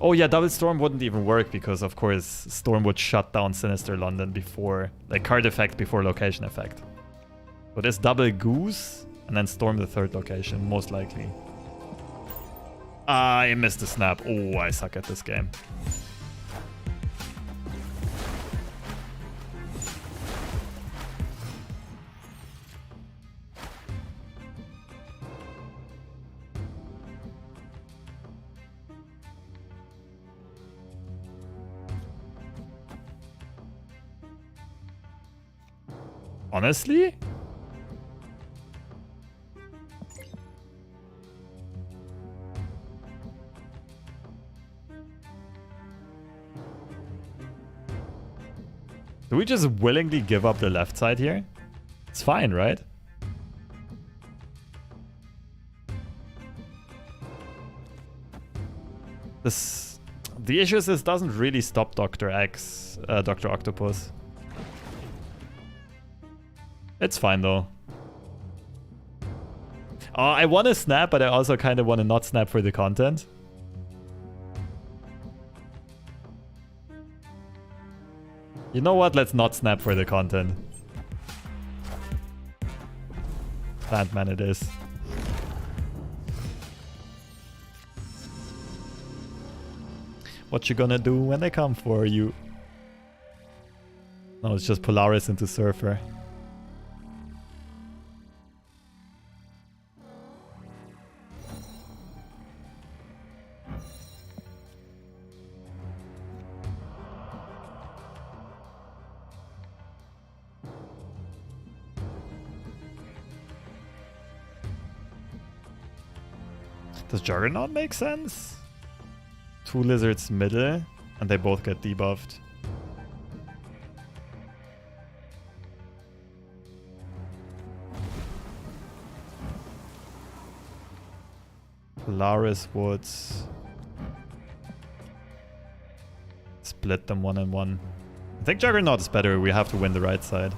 Oh yeah, double storm wouldn't even work because of course storm would shut down Sinister London before, like card effect before location effect. So this double goose and then storm the third location, most likely. I missed the snap. Oh, I suck at this game. Honestly? Do we just willingly give up the left side here? It's fine, right? The issue is this doesn't really stop Dr. X, Dr. Octopus. It's fine though. I want to snap, but I also kind of want to not snap for the content. You know what? Let's not snap for the content. Sandman it is. What you gonna do when they come for you? No, it's just Polaris into Surfer. Does Juggernaut make sense? 2 lizards middle, and they both get debuffed. Polaris would split them 1-1. I think Juggernaut is better. We have to win the right side.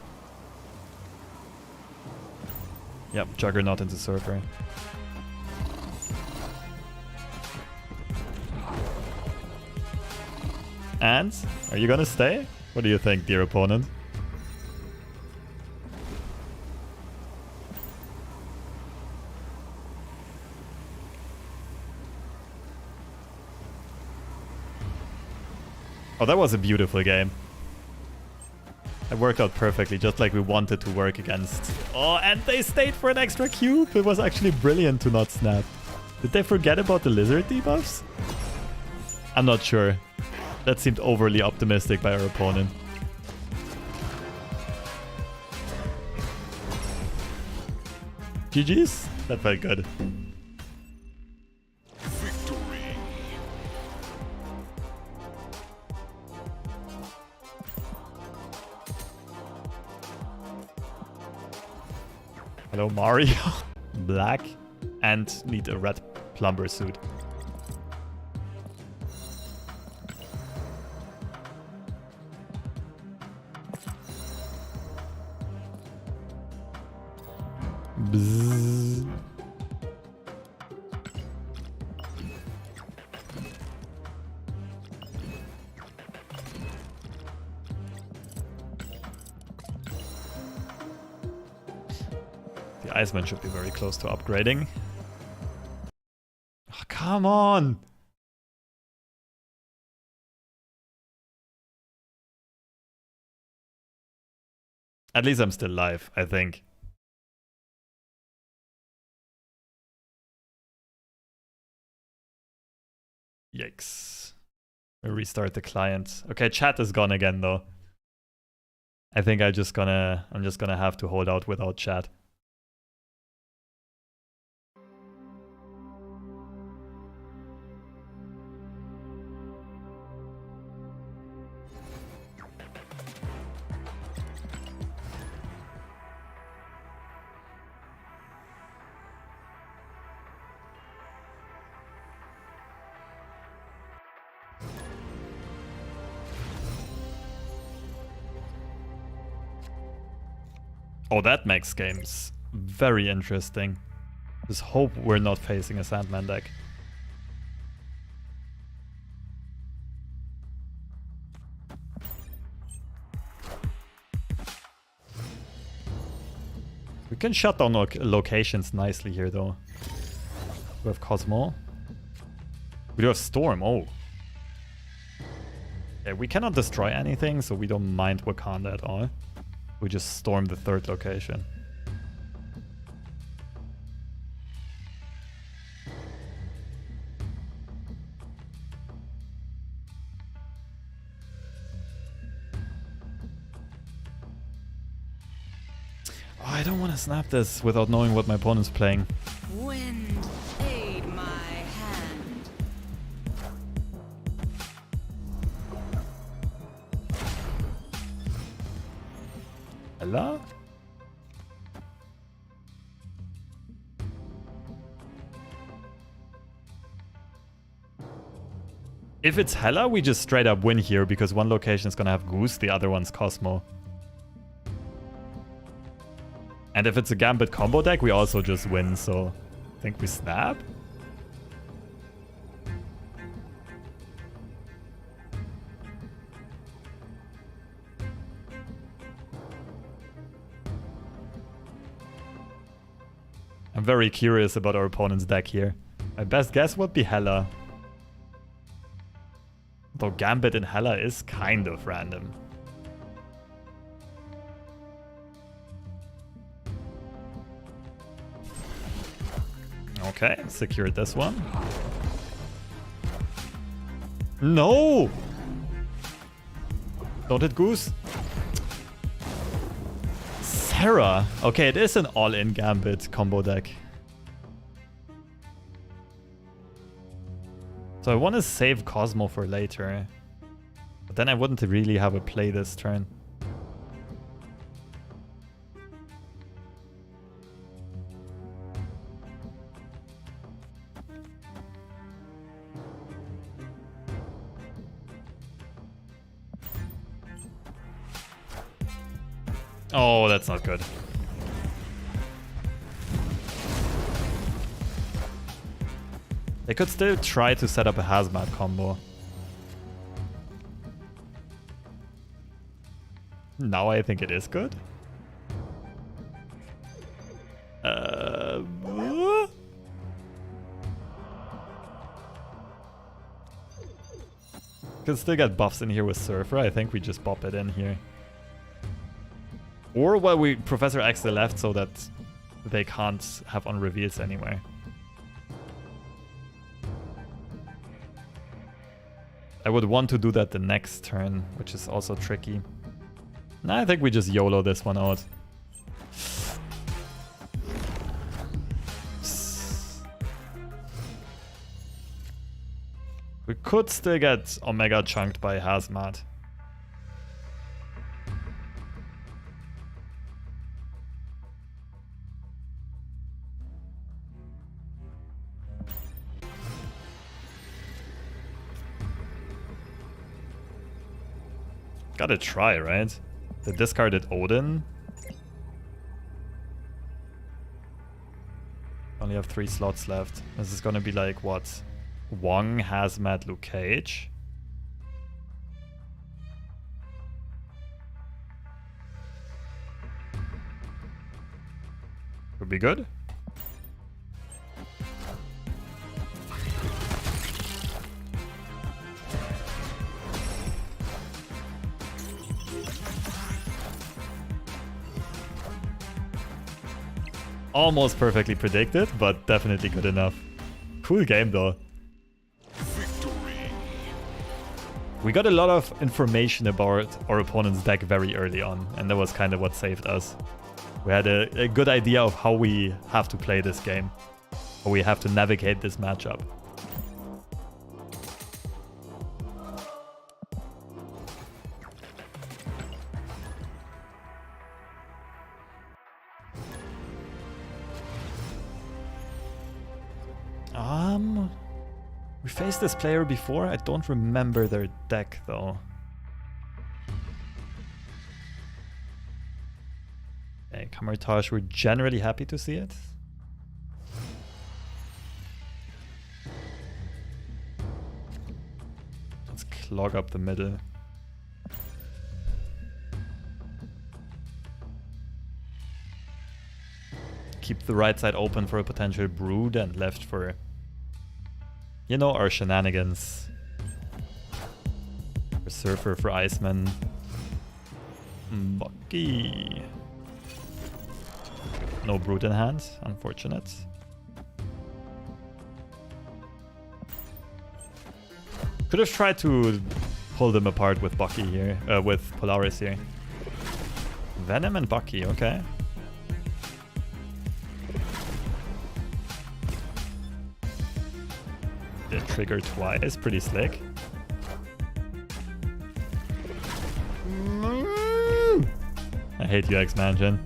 Yep, Juggernaut into Surfer. And are you gonna stay? What do you think, dear opponent? Oh, that was a beautiful game. It worked out perfectly, just like we wanted to work against. Oh, and they stayed for an extra cube. It was actually brilliant to not snap. Did they forget about the lizard debuffs? I'm not sure. That seemed overly optimistic by our opponent. GG's? That felt good. Victory. Hello, Mario. Black and need a red plumber suit. Bzzz. The Iceman should be very close to upgrading. Oh, come on! At least I'm still live, I think. Yikes. We'll restart the client. Okay, chat is gone again though. I think I'm just gonna have to hold out without chat. Oh, that makes games very interesting. Just hope we're not facing a Sandman deck. We can shut down locations nicely here though. We have Cosmo. We do have Storm, oh. Yeah, we cannot destroy anything, so we don't mind Wakanda at all. We just storm the third location. Oh, I don't want to snap this without knowing what my opponent's playing. Wind, aid my hand. Hello? If it's Hela, we just straight up win here because one location is gonna have Goose, the other one's Cosmo. And if it's a Gambit combo deck, we also just win, so I think we snap. I'm very curious about our opponent's deck here. My best guess would be Hela. Though Gambit in Hela is kind of random. Okay, secured this one. No! Don't hit Goose. Sarah. Okay, it is an all-in Gambit combo deck. So I want to save Cosmo for later. But then I wouldn't really have a play this turn. Oh, that's not good. They could still try to set up a hazmat combo. Now I think it is good. Could still get buffs in here with Surfer. I think we just pop it in here. Or well, we Professor X the left so that they can't have on reveals anywhere. I would want to do that the next turn, which is also tricky. Nah, I think we just YOLO this one out. We could still get Omega chunked by Hazmat. Gotta try, right? The discarded Odin. Only have 3 slots left. This is gonna be like, what? Wong, Hazmat, Luke Cage. Would be good. Almost perfectly predicted, but definitely good enough. Cool game though. Victory. We got a lot of information about our opponent's deck very early on, and that was kind of what saved us. We had a good idea of how we have to play this game, how we have to navigate this matchup. We faced this player before. I don't remember their deck though. Okay, Kamartage, we're generally happy to see it. Let's clog up the middle. Keep the right side open for a potential brood and left for, you know, our shenanigans. For Surfer, for Iceman. Bucky. No Brute in hand, unfortunate. Could have tried to pull them apart with Bucky here, with Polaris here. Venom and Bucky, okay. The trigger twice, pretty slick. I hate you, X-Mansion.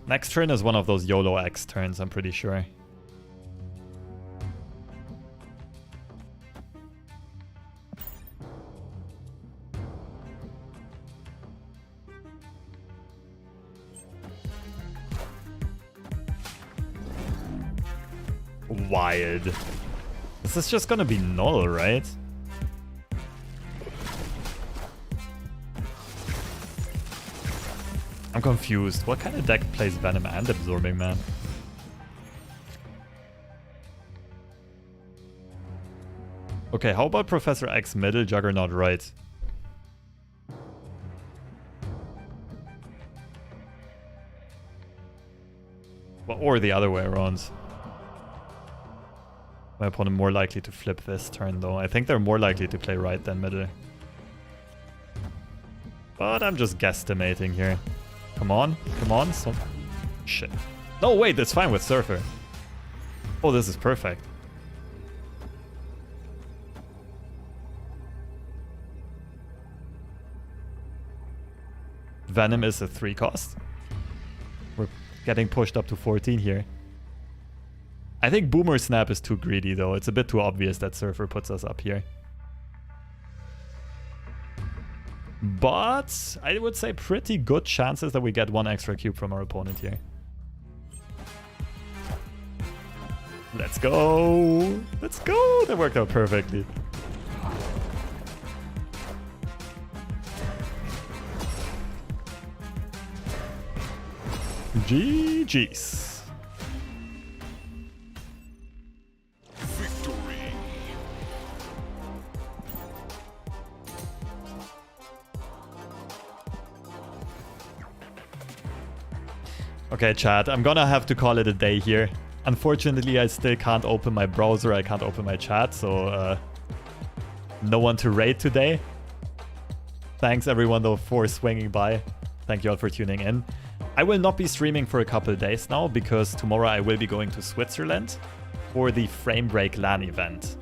Next turn is one of those YOLO X turns, I'm pretty sure. Wild. This is just gonna be null, right? I'm confused. What kind of deck plays Venom and Absorbing Man? Okay, how about Professor X middle, Juggernaut right? Well, or the other way around. My opponent more likely to flip this turn though. I think they're more likely to play right than middle. But I'm just guesstimating here. Come on, come on. So shit. No, wait, that's fine with Surfer. Oh, this is perfect. Venom is a 3 cost. We're getting pushed up to 14 here. I think Boomer Snap is too greedy though. It's a bit too obvious that Surfer puts us up here. But I would say pretty good chances that we get 1 extra cube from our opponent here. Let's go! Let's go! That worked out perfectly. GG's. Victory. Okay, chat, I'm gonna have to call it a day here. Unfortunately, I still can't open my browser, I can't open my chat, so no one to raid today. Thanks everyone though for swinging by. Thank you all for tuning in. I will not be streaming for a couple of days now because tomorrow I will be going to Switzerland for the Frame Break LAN event.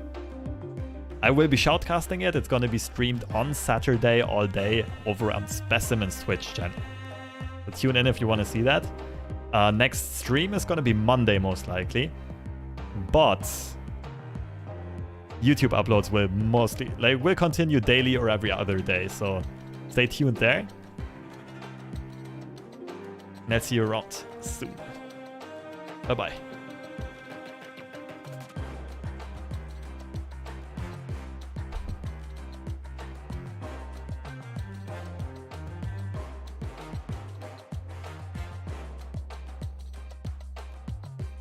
I will be shoutcasting it. It's gonna be streamed on Saturday all day over on Specimen's Twitch channel. So tune in if you want to see that. Next stream is gonna be Monday most likely, but YouTube uploads will will continue daily or every other day, so stay tuned there. And I'll see you around soon. Bye bye.